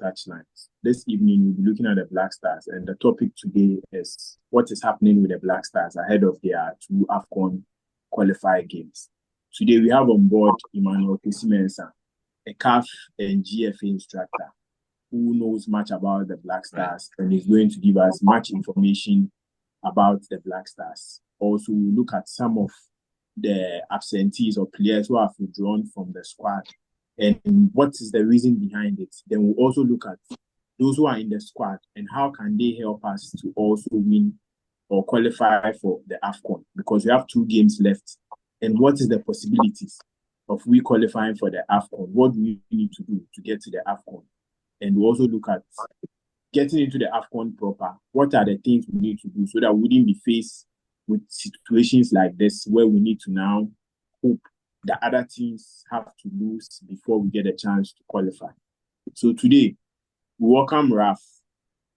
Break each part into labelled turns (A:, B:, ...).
A: Touchlines. This evening, we'll be looking at the Black Stars, and the topic today is what is happening with the Black Stars ahead of their two AFCON qualifier games. Today, we have on board Emmanuel Mensah, a CAF and GFA instructor who knows much about the Black Stars and is going to give us much information about the Black Stars. Also, we'll look at some of the absentees or players who have withdrawn from the squad and what is the reason behind it. Then we'll also look at those who are in the squad and how can they help us to also win or qualify for the AFCON, because we have 2 games left. And what is the possibilities of we qualifying for the AFCON? What do we need to do to get to the AFCON? And we'll also look at getting into the AFCON proper. What are the things we need to do so that we wouldn't be faced with situations like this where we need to now hope the other teams have to lose before we get a chance to qualify. So today, we welcome Raph,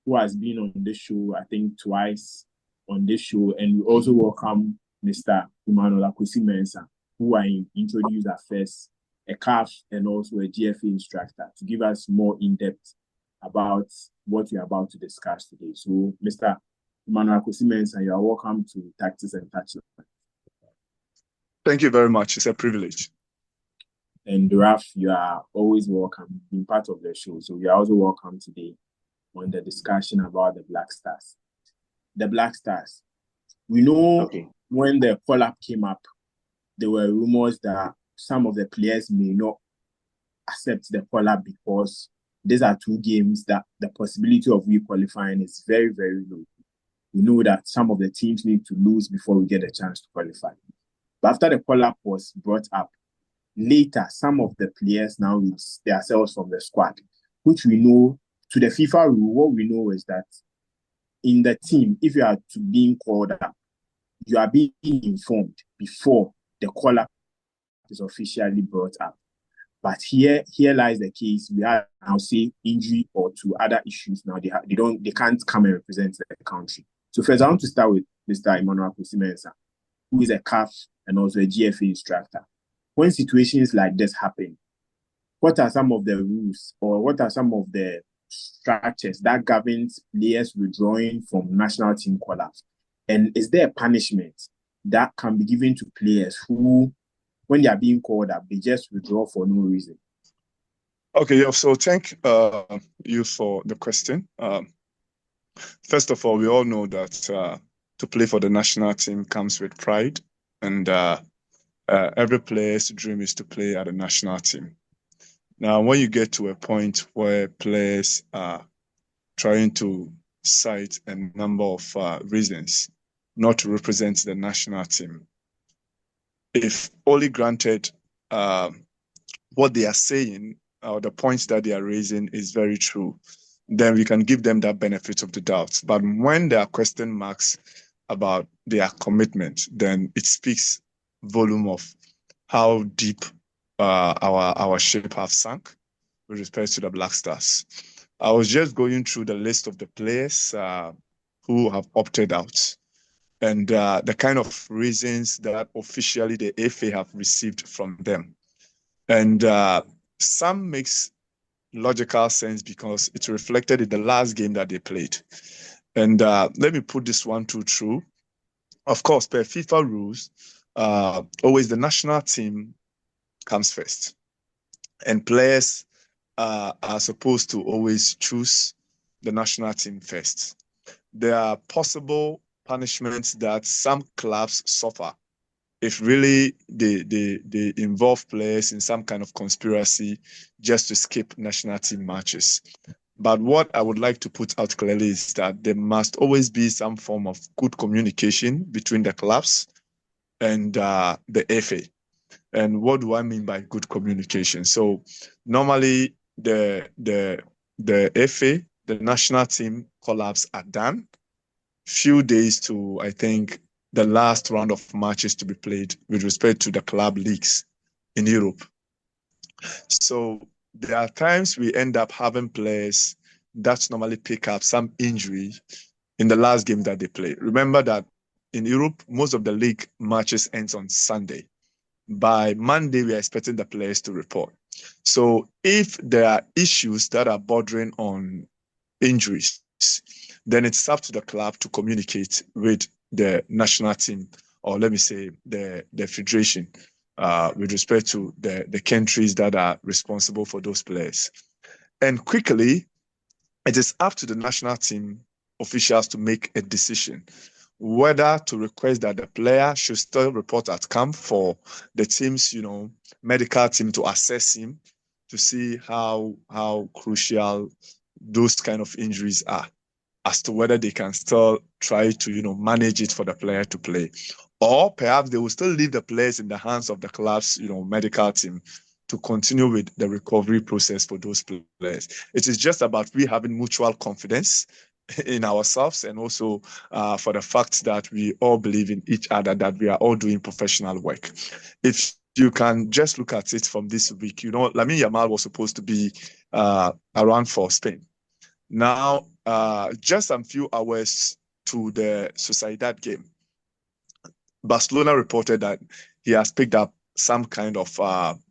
A: who has been on this show, I think, twice on this show. And we also welcome Mr. Emmanuel Mensah, who I introduced at first, a CAF and also a GFA instructor, to give us more in-depth about what we're about to discuss today. So, Mr. Emmanuel Mensah, you are welcome to Tactics and Touchlines.
B: Thank you very much. It's a privilege.
A: And Raph, you are always welcome being part of the show. So you are also welcome today on the discussion about the Black Stars. The Black Stars. We know when the call-up came up, there were rumors that some of the players may not accept the call-up because these are 2 games that the possibility of re-qualifying is very, very low. We know that some of the teams need to lose before we get a chance to qualify. But after the call-up was brought up, later, some of the players now release themselves from the squad, which we know, to the FIFA rule, what we know is that in the team, if you are to being called up, you are being informed before the call-up is officially brought up. But here lies the case. We have now say injury or 2 other issues. Now they can't come and represent the country. So first, I want to start with Mr. Emmanuel Mensah, who is a CAF and also a GFA instructor. When situations like this happen, what are some of the rules or what are some of the structures that governs players withdrawing from national team call-ups? And is there a punishment that can be given to players who, when they are being called up, they just withdraw for no reason?
B: Okay, yeah, so thank you for the question. First of all, we all know that to play for the national team comes with pride, and every player's dream is to play at the national team. Now, when you get to a point where players are trying to cite a number of reasons not to represent the national team, if only granted what they are saying or the points that they are raising is very true, then we can give them that benefit of the doubt. But when there are question marks about their commitment, then it speaks volume of how deep our ship have sunk with respect to the Black Stars. I was just going through the list of the players who have opted out and the kind of reasons that officially the FA have received from them. And some makes logical sense because it's reflected in the last game that they played. And let me put this one through. Of course, per FIFA rules, always the national team comes first. And players are supposed to always choose the national team first. There are possible punishments that some clubs suffer if really they involve players in some kind of conspiracy just to skip national team matches. But what I would like to put out clearly is that there must always be some form of good communication between the clubs and the FA. And what do I mean by good communication? So normally the FA, the national team call-ups are done few days to, I think, the last round of matches to be played with respect to the club leagues in Europe. So there are times we end up having players that normally pick up some injury in the last game that they play. Remember that in Europe, most of the league matches ends on Sunday. By Monday, we are expecting the players to report. So if there are issues that are bordering on injuries, then it's up to the club to communicate with the national team, or let me say the federation, with respect to the countries that are responsible for those players. And quickly, it is up to the national team officials to make a decision whether to request that the player should still report at camp for the team's, medical team to assess him to see how crucial those kind of injuries are, as to whether they can still try to, manage it for the player to play. Or perhaps they will still leave the players in the hands of the club's, medical team to continue with the recovery process for those players. It is just about we having mutual confidence in ourselves, and also for the fact that we all believe in each other, that we are all doing professional work. If you can just look at it from this week, Lamine Yamal was supposed to be around for Spain. Now, just a few hours to the Sociedad game, Barcelona reported that he has picked up some kind of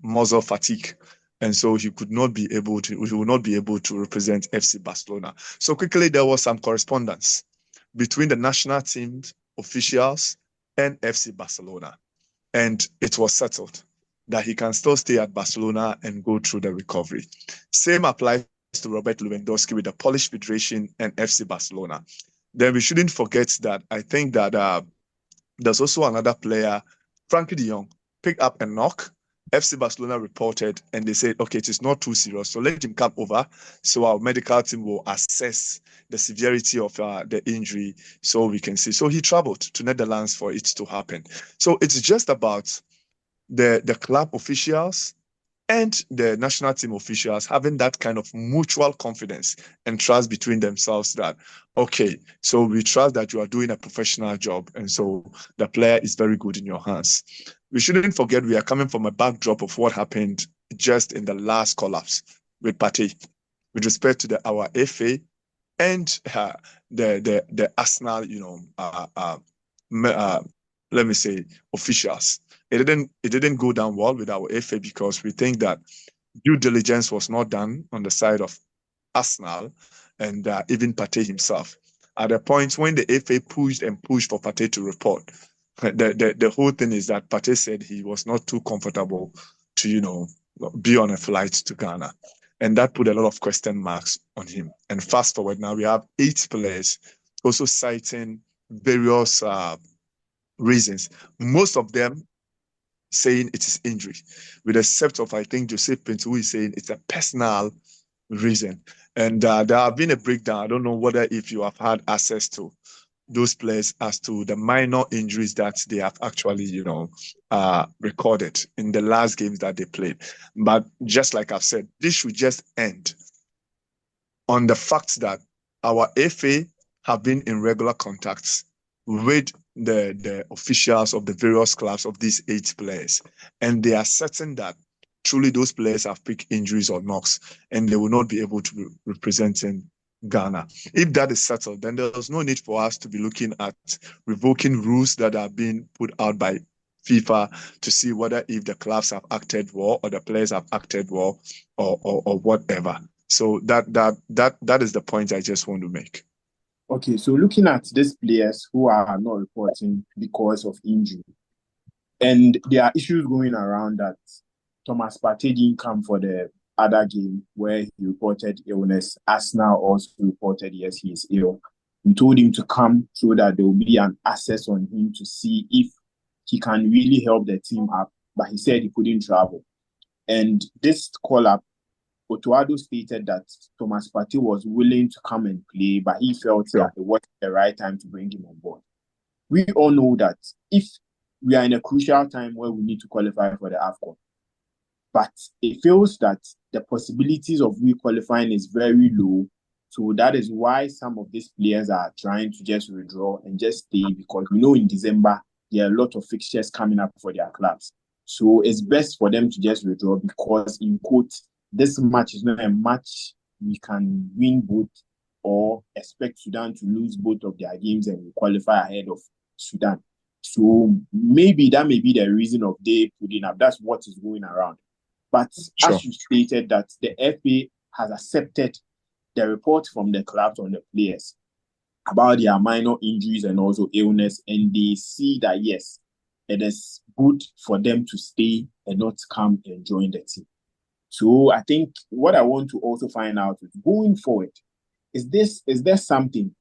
B: muscle fatigue, and so he will not be able to represent FC Barcelona. So quickly, there was some correspondence between the national team officials and FC Barcelona, and it was settled that he can still stay at Barcelona and go through the recovery. Same applies to Robert Lewandowski with the Polish Federation and FC Barcelona. Then we shouldn't forget that I think that there's also another player, Frankie de Jong, picked up a knock. FC Barcelona reported, and they said, okay, it is not too serious, so let him come over, so our medical team will assess the severity of the injury, so we can see. So he traveled to Netherlands for it to happen. So it's just about the club officials and the national team officials having that kind of mutual confidence and trust between themselves that, okay, so we trust that you are doing a professional job, and so the player is very good in your hands. We shouldn't forget we are coming from a backdrop of what happened just in the last collapse with Partey, with respect to our FA and the Arsenal, let me say, officials. It didn't go down well with our FA because we think that due diligence was not done on the side of Arsenal and even Partey himself. At the point when the FA pushed for Partey to report, the whole thing is that Partey said he was not too comfortable to be on a flight to Ghana, and that put a lot of question marks on him. And fast forward now, we have 8 players also citing various reasons, most of them saying it is injury, with the except of, I think, Joseph Pinto, who is saying it's a personal reason. And there have been a breakdown. I don't know whether if you have had access to those players as to the minor injuries that they have actually, recorded in the last games that they played. But just like I've said, this should just end on the fact that our FA have been in regular contacts with the officials of the various clubs of these 8 players, and they are certain that truly those players have picked injuries or knocks, and they will not be able to be representing Ghana. If that is settled, then there's no need for us to be looking at revoking rules that are being put out by FIFA to see whether if the clubs have acted well or the players have acted well or whatever. So that is the point I just want to make.
A: Okay, so looking at these players who are not reporting because of injury, and there are issues going around that Thomas Partey didn't come for the other game where he reported illness. Arsenal also reported, yes, he is ill. We told him to come so that there will be an access on him to see if he can really help the team up, but he said he couldn't travel. And this call-up, Otuado stated that Thomas Partey was willing to come and play, but he felt that it wasn't the right time to bring him on board. We all know that if we are in a crucial time where we need to qualify for the AFCON, but it feels that the possibilities of re-qualifying is very low. So that is why some of these players are trying to just withdraw and just stay, because we know in December there are a lot of fixtures coming up for their clubs. So it's best for them to just withdraw because, in quote, this match is not a match we can win both or expect Sudan to lose both of their games and we qualify ahead of Sudan. So maybe that may be the reason of they putting up. That's what is going around. But
B: Sure.
A: as you stated, that the FA has accepted the report from the clubs on the players about their minor injuries and also illness, and they see that yes, it is good for them to stay and not come and join the team. So I think what I want to also find out is, going forward, is there something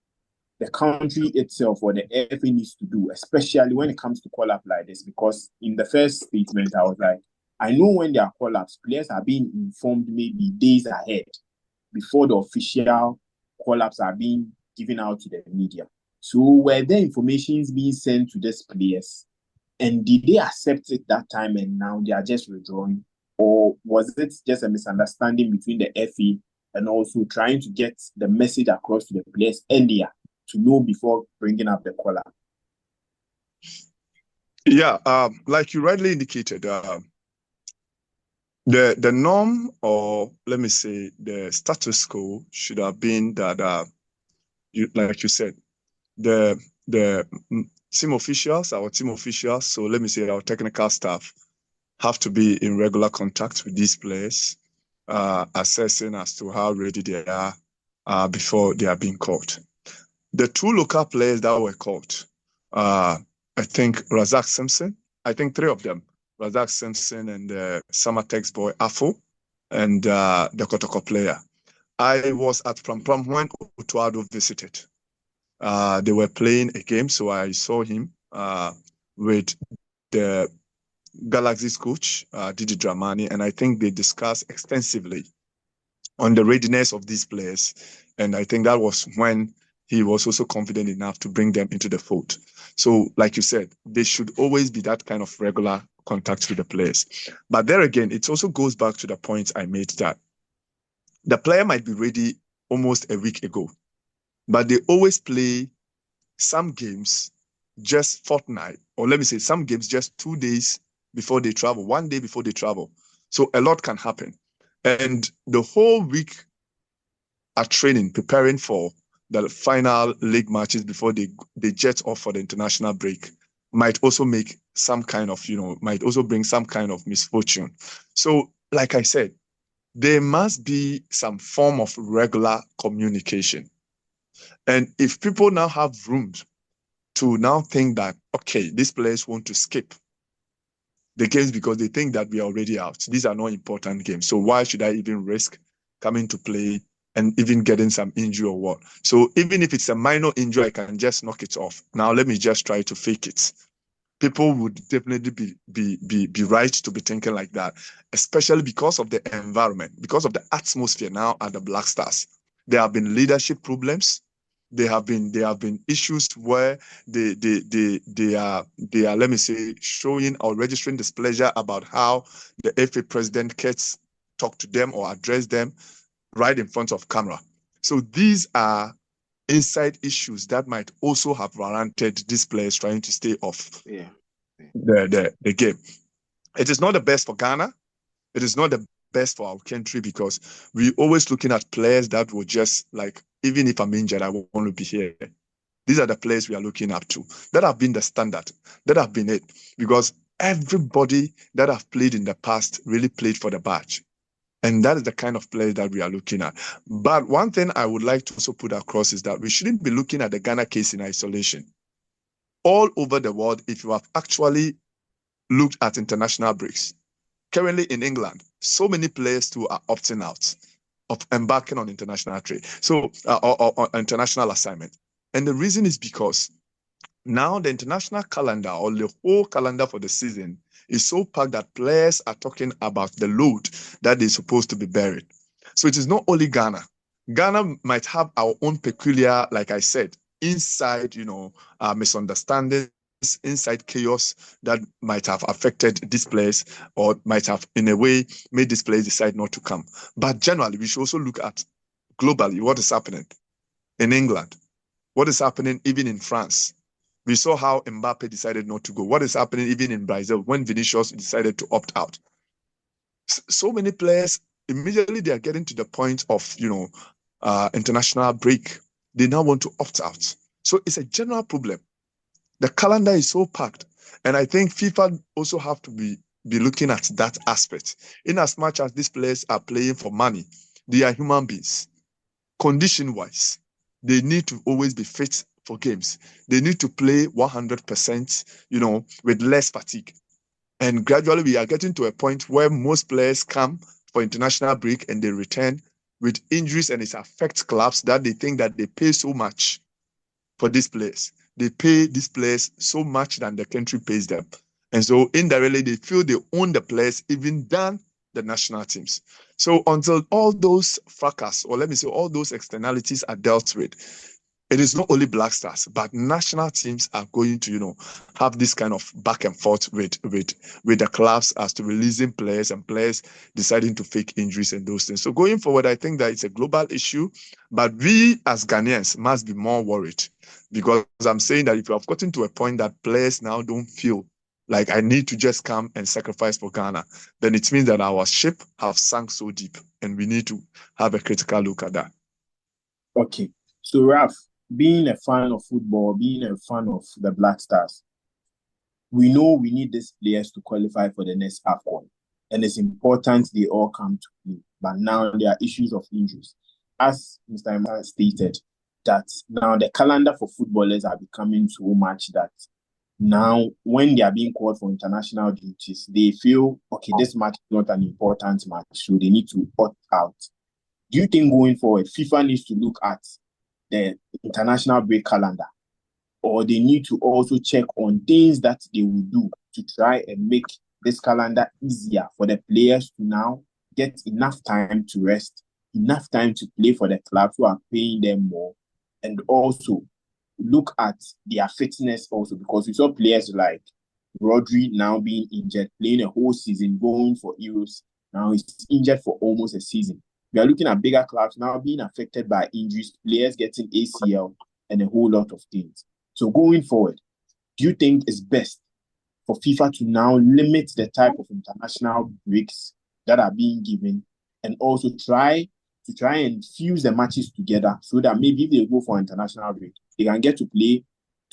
A: the country itself or the FA needs to do, especially when it comes to call up like this? Because in the first statement, I was like, I know when there are call ups, players are being informed maybe days ahead before the official call ups are being given out to the media. So were there informations being sent to these players, and did they accept it that time and now they are just withdrawing? Or was it just a misunderstanding between the FA and also trying to get the message across to the players earlier to know before bringing up the call up?
B: Yeah, like you rightly indicated, the norm, or let me say the status quo, should have been that, like you said, the team officials, our team officials, so let me say our technical staff, have to be in regular contact with these players, assessing as to how ready they are before they are being called. The two local players that were called, I think Razak Simpson, I think three of them, Razak Simpson and the Samatex boy Afo, and the Kotoko player. I was at Prampram when Utuado visited. They were playing a game, so I saw him with the Galaxy's coach, Didi Dramani, and I think they discussed extensively on the readiness of these players. And I think that was when he was also confident enough to bring them into the fold. So, like you said, there should always be that kind of regular contact with the players. But there again, it also goes back to the point I made that the player might be ready almost a week ago, but they always play some games just fortnight, or let me say some games just 2 days before they travel, 1 day before they travel. So a lot can happen. And the whole week are training, preparing for the final league matches before they jet off for the international break, might also make some kind of, might also bring some kind of misfortune. So, like I said, there must be some form of regular communication. And if people now have room to now think that, okay, these players want to skip the games because they think that we are already out. These are not important games. So why should I even risk coming to play and even getting some injury or what? So even if it's a minor injury, I can just knock it off. Now let me just try to fake it. People would definitely be right to be thinking like that, especially because of the environment, because of the atmosphere now at the Black Stars. There have been leadership problems. There have been issues where they are, let me say, showing or registering displeasure about how the FA president gets talk to them or address them right in front of camera. So these are inside issues that might also have warranted these players trying to stay off the game. It is not the best for Ghana. It is not the best for our country because we're always looking at players that will just like, even if I'm injured, I want to be here. These are the players we are looking up to. That have been the standard. That have been it. Because everybody that have played in the past really played for the badge. And that is the kind of players that we are looking at. But one thing I would like to also put across is that we shouldn't be looking at the Ghana case in isolation. All over the world, if you have actually looked at international breaks, currently in England, so many players too are opting out of embarking on international trade, so or international assignment. And the reason is because now the international calendar or the whole calendar for the season is so packed that players are talking about the load that they're supposed to be buried. So it is not only Ghana. Ghana might have our own peculiar, like I said, inside, misunderstandings, inside chaos that might have affected these players or might have, in a way, made these players decide not to come. But generally, we should also look at globally what is happening in England, what is happening even in France. We saw how Mbappe decided not to go. What is happening even in Brazil when Vinicius decided to opt out? So many players, immediately they are getting to the point of, international break. They now want to opt out. So it's a general problem. The calendar is so packed. And I think FIFA also have to be be looking at that aspect. In as much as these players are playing for money, they are human beings. Condition-wise, they need to always be fit for games. They need to play 100%, with less fatigue. And gradually, we are getting to a point where most players come for international break and they return with injuries, and it affects clubs that they think that they pay so much for these players. They pay these players so much than the country pays them. And so indirectly, they feel they own the players even than the national teams. So until all those fracas, or let me say all those externalities are dealt with, it is not only Black Stars, but national teams are going to, have this kind of back and forth with the clubs as to releasing players and players deciding to fake injuries and those things. So going forward, I think that it's a global issue, but we as Ghanaians must be more worried, because I'm saying that if you have gotten to a point that players now don't feel like I need to just come and sacrifice for Ghana, then it means that our ship have sunk so deep, and we need to have a critical look at that.
A: Okay. So, Raph, being a fan of football, being a fan of the Black Stars, we know we need these players to qualify for the next AFCON. And it's important they all come to play. But now there are issues of injuries. As Mr. Mensah stated, that now the calendar for footballers are becoming so much that now when they are being called for international duties, they feel, okay, this match is not an important match, so they need to opt out. Do you think going forward, FIFA needs to look at the international break calendar, or they need to also check on things that they will do to try and make this calendar easier for the players to now get enough time to rest, enough time to play for the clubs who are paying them more, and also look at their fitness also, because we saw players like Rodri now being injured, playing a whole season, going for Euros. Now he's injured for almost a season. We are looking at bigger clubs now being affected by injuries, players getting ACL, and a whole lot of things. So going forward, do you think it's best for FIFA to now limit the type of international breaks that are being given, and also try and fuse the matches together so that maybe if they go for international break, they can get to play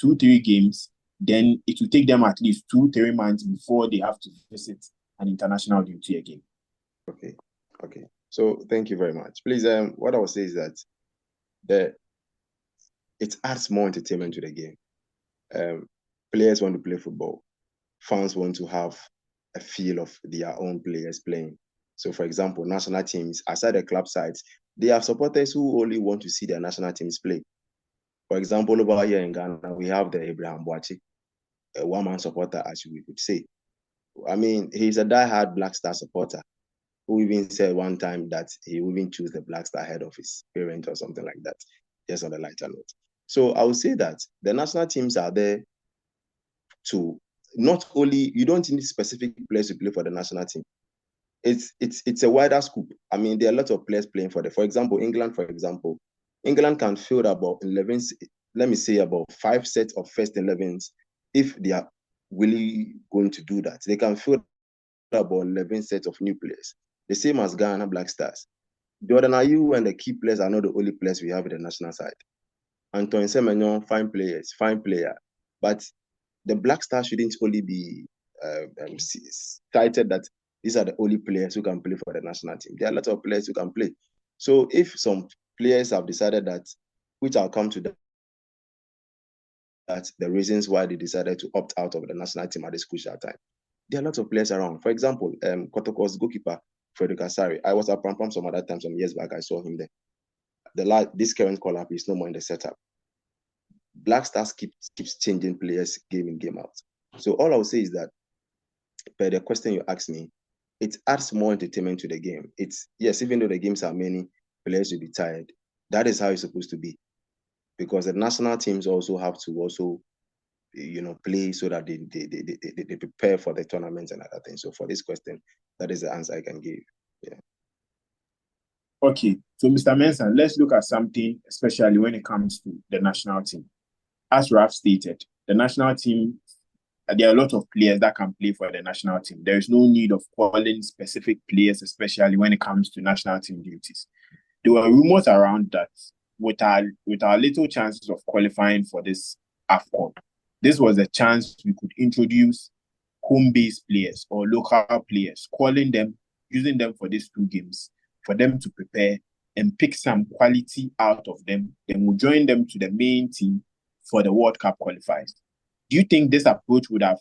A: 2-3 games, then it will take them at least 2-3 months before they have to visit an international duty again.
C: Okay. So thank you very much. Please, what I will say is that it adds more entertainment to the game. Players want to play football. Fans want to have a feel of their own players playing. So, for example, national teams, aside the club sides, they have supporters who only want to see their national teams play. For example, over here in Ghana, we have the Abraham Boachi, a one-man supporter, as we could say. I mean, he's a die-hard Black Star supporter, who even said one time that he would even choose the Black Star ahead of his parent or something like that, just on a lighter note. So I would say that the national teams are there to not only, you don't need specific players to play for the national team. It's a wider scope. I mean, there are a lot of players playing for example, England can field about 11, let me say about 5 sets of first 11s if they are really going to do that. They can field about 11 sets of new players. The same as Ghana Black Stars. Jordan Ayew and the key players are not the only players we have in the national side. Antoine Semenyo, fine player. But the Black Stars shouldn't only be cited that these are the only players who can play for the national team. There are a lot of players who can play. So if some players have decided that, which I'll come to that the reasons why they decided to opt out of the national team at this crucial time, there are lots of players around. For example, Kotoko's goalkeeper, Frederick Asari. I was at Pram some other time, some years back, I saw him there. This current call-up is no more in the setup. Black Stars keeps changing players game in, game out. So all I will say is that, per the question you asked me, it adds more entertainment to the game. Yes, even though the games are many, players will be tired. That is how it's supposed to be. Because the national teams also have to play so that they prepare for the tournaments and other things. So for this question, that is the answer I can give. Yeah.
A: Okay, so Mr. Mensah, let's look at something, especially when it comes to the national team. As Raph stated, the national team, there are a lot of players that can play for the national team. There is no need of calling specific players, especially when it comes to national team duties. There were rumors around that with our little chances of qualifying for this AFCON, this was a chance we could introduce home-based players or local players, calling them, using them for these 2 games, for them to prepare and pick some quality out of them, then we'll join them to the main team for the World Cup qualifiers. Do you think this approach would have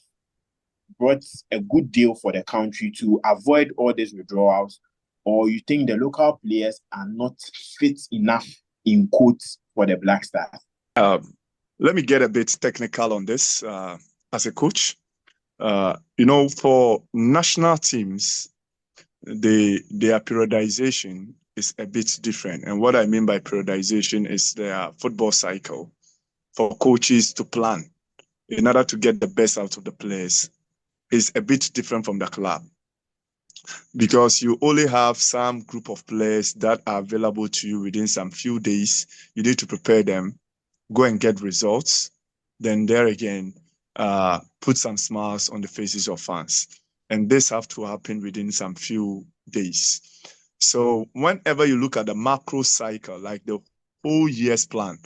A: brought a good deal for the country to avoid all these withdrawals, or you think the local players are not fit enough, in quotes, for the Black Stars?
B: Let me get a bit technical on this as a coach. For national teams, their periodization is a bit different. And what I mean by periodization is their football cycle for coaches to plan in order to get the best out of the players is a bit different from the club, because you only have some group of players that are available to you within some few days. You need to prepare them, go and get results, then there again, put some smiles on the faces of fans. And this have to happen within some few days. So whenever you look at the macro cycle, like the whole year's plan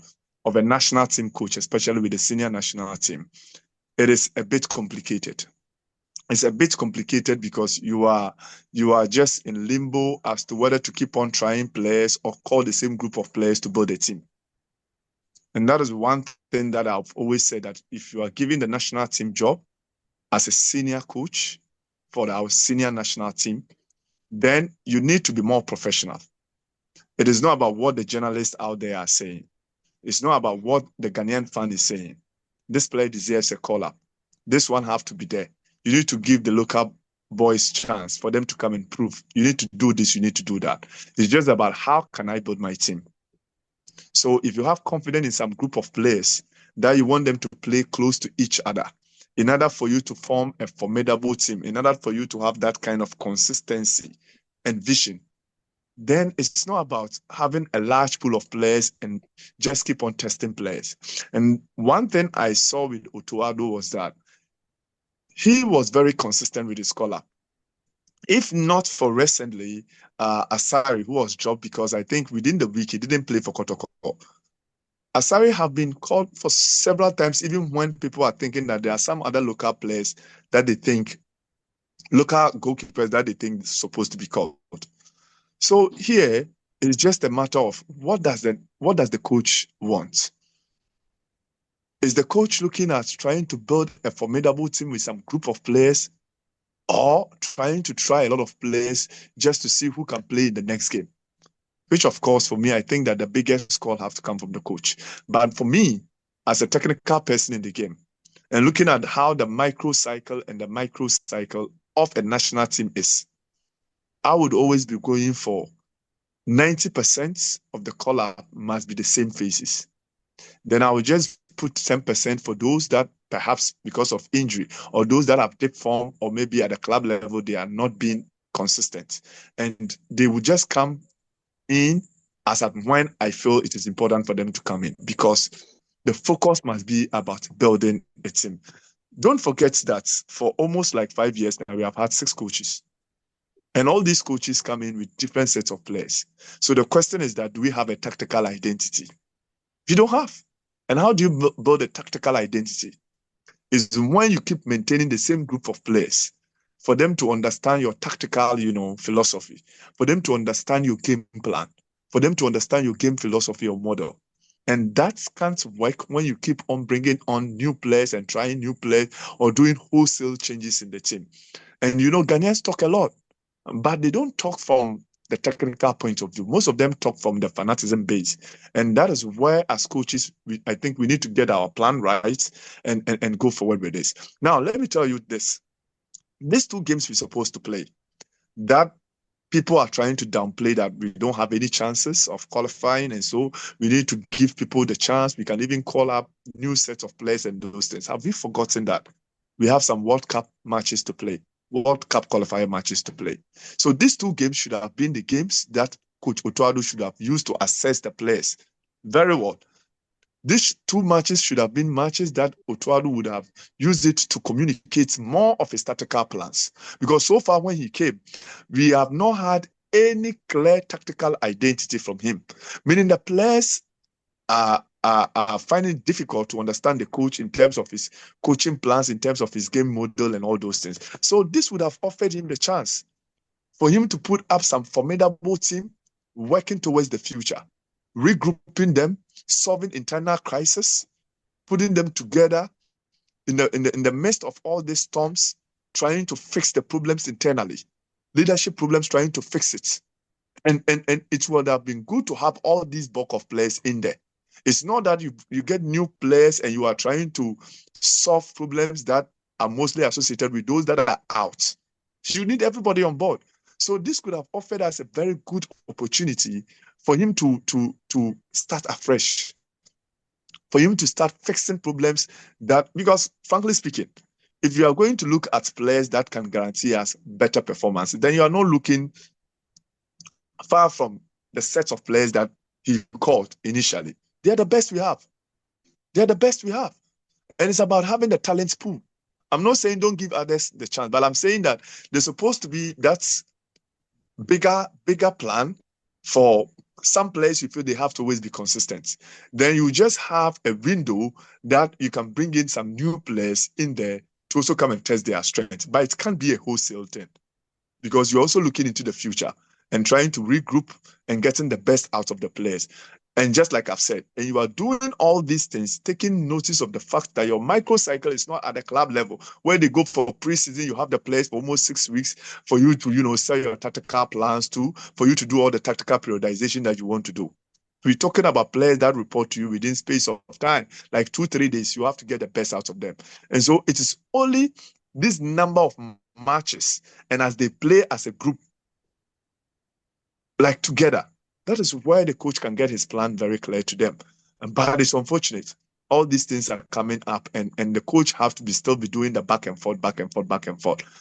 B: of a national team coach, especially with the senior national team, it is a bit complicated. It's a bit complicated because you are just in limbo as to whether to keep on trying players or call the same group of players to build a team. And that is one thing that I've always said, that if you are giving the national team job as a senior coach for our senior national team, then you need to be more professional. It is not about what the journalists out there are saying. It's not about what the Ghanaian fan is saying. This player deserves a call-up. This one have to be there. You need to give the local boys chance for them to come and prove. You need to do this, you need to do that. It's just about how can I build my team. So if you have confidence in some group of players that you want them to play close to each other, in order for you to form a formidable team, in order for you to have that kind of consistency and vision, then it's not about having a large pool of players and just keep on testing players. And one thing I saw with Otuado was that he was very consistent with his call-up. If not for recently, Asari, who was dropped because I think within the week he didn't play for Kotoko. Asari have been called for several times, even when people are thinking that there are some other local players that they think, local goalkeepers that they think is supposed to be called. So here it's just a matter of what does the coach want? Is the coach looking at trying to build a formidable team with some group of players, or trying to try a lot of players just to see who can play in the next game? Which, of course, for me, I think that the biggest call have to come from the coach. But for me, as a technical person in the game, and looking at how the micro cycle and the micro cycle of a national team is, I would always be going for 90% of the call-up must be the same faces. Then I would just put 10% for those that perhaps because of injury, or those that have dipped form, or maybe at the club level, they are not being consistent. And they would just come in as at when I feel it is important for them to come in, because the focus must be about building a team. Don't forget that for almost like 5 years now, we have had 6 coaches. And all these coaches come in with different sets of players. So the question is that, do we have a tactical identity? You don't have. And how do you build a tactical identity? Is when you keep maintaining the same group of players, for them to understand your tactical, philosophy, for them to understand your game plan, for them to understand your game philosophy or model. And that can't work when you keep on bringing on new players and trying new players, or doing wholesale changes in the team. And Ghanaians talk a lot, but they don't talk from the technical point of view. Most of them talk from the fanaticism base. And that is where, as coaches, I think we need to get our plan right and go forward with this. Now, let me tell you this. These 2 games we're supposed to play, that people are trying to downplay that we don't have any chances of qualifying, and so we need to give people the chance. We can even call up new sets of players and those things. Have we forgotten that we have some World Cup matches to play? World Cup qualifier matches to play. So these 2 games should have been the games that Coach Otuado should have used to assess the players very well. These 2 matches should have been matches that Otuado would have used it to communicate more of his tactical plans. Because so far when he came, we have not had any clear tactical identity from him. Meaning the players are are finding it difficult to understand the coach in terms of his coaching plans, in terms of his game model and all those things. So this would have offered him the chance for him to put up some formidable team working towards the future, regrouping them, solving internal crisis, putting them together in the midst of all these storms, trying to fix the problems internally, leadership problems, trying to fix it. And it would have been good to have all these bulk of players in there. It's not that you get new players and you are trying to solve problems that are mostly associated with those that are out. You need everybody on board. So this could have offered us a very good opportunity for him to start afresh, for him to start fixing problems that, because frankly speaking, if you are going to look at players that can guarantee us better performance, then you are not looking far from the sets of players that he called initially. They are the best we have. They're the best we have. And it's about having the talent pool. I'm not saying don't give others the chance, but I'm saying that there's supposed to be that bigger plan for some players you feel they have to always be consistent. Then you just have a window that you can bring in some new players in there to also come and test their strength. But it can't be a wholesale thing, because you're also looking into the future and trying to regroup and getting the best out of the players. And just like I've said, and you are doing all these things, taking notice of the fact that your microcycle is not at the club level, where they go for preseason, you have the players for almost 6 weeks for you to, sell your tactical plans to, for you to do all the tactical periodization that you want to do. We're talking about players that report to you within space of time, like 2-3 days, you have to get the best out of them. And so it is only this number of matches, and as they play as a group, like together, that is where the coach can get his plan very clear to them. But it's unfortunate. All these things are coming up, and the coach have to still be doing the back and forth.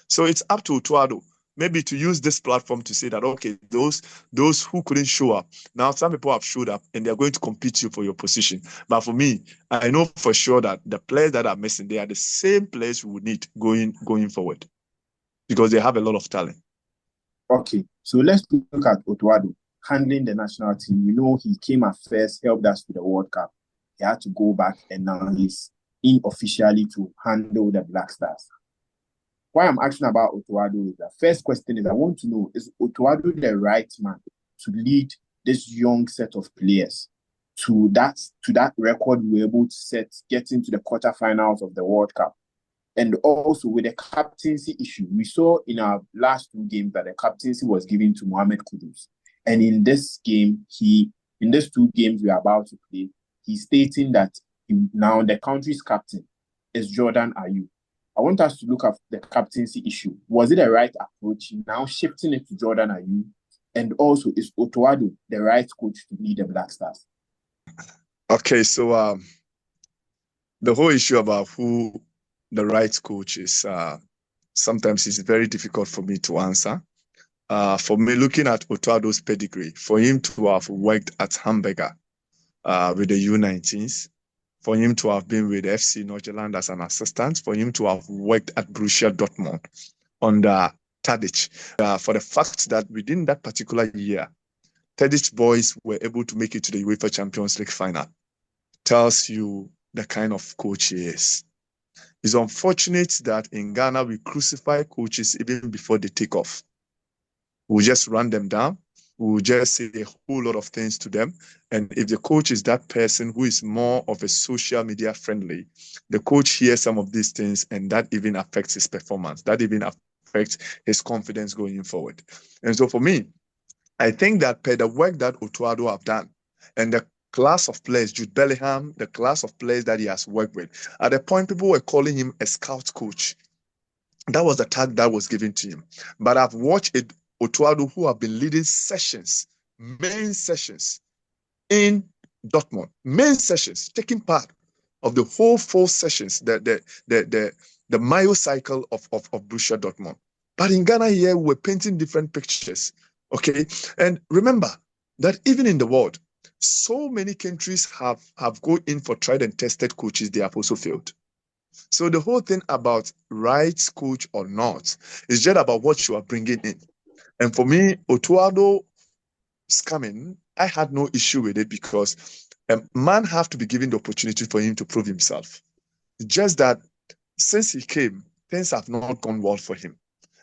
B: So it's up to Otuado maybe to use this platform to say that, okay, those who couldn't show up, now some people have showed up and they're going to compete you for your position. But for me, I know for sure that the players that are missing, they are the same players we would need going forward, because they have a lot of talent.
A: Okay, so let's look at Otuado handling the national team. We know he came at first, helped us with the World Cup. He had to go back, and now he's in officially to handle the Black Stars. Why I'm asking about Otuado is the first question is, I want to know, is Otuado the right man to lead this young set of players to that record we were able to set, getting to the quarterfinals of the World Cup? And also with the captaincy issue, we saw in our last 2 games that the captaincy was given to Mohamed Kudus. And in this game, in these 2 games we are about to play, he's stating that now the country's captain is Jordan Ayew. I want us to look at the captaincy issue. Was it the right approach, now shifting it to Jordan Ayew? And also, is Otuado the right coach to lead the Black Stars?
B: Okay, so the whole issue about who the right coach is, sometimes it's very difficult for me to answer. For me, looking at Otuado's pedigree, for him to have worked at Hamburger with the U19s, for him to have been with FC Nordjylland as an assistant, for him to have worked at Borussia Dortmund under Tadic, for the fact that within that particular year, Tadic boys were able to make it to the UEFA Champions League final, tells you the kind of coach he is. It's unfortunate that in Ghana, we crucify coaches even before they take off. We'll just run them down. We'll just say a whole lot of things to them. And if the coach is that person who is more of a social media friendly, the coach hears some of these things, and that even affects his performance. That even affects his confidence going forward. And so for me, I think that per the work that Otuado have done and the class of players, Jude Bellingham, the class of players that he has worked with, at the point people were calling him a scout coach. That was the tag that was given to him. But I've watched it, Otuado, who have been leading sessions, main sessions in Dortmund, main sessions, taking part of the whole 4 sessions, the Mayo cycle of Borussia Dortmund. But in Ghana here, we're painting different pictures, okay? And remember that even in the world, so many countries have gone in for tried and tested coaches, they have also failed. So the whole thing about right coach or not is just about what you are bringing in. And for me, Otuado's coming, I had no issue with it, because A man have to be given the opportunity for him to prove himself. Just that since he came, things have not gone well for him.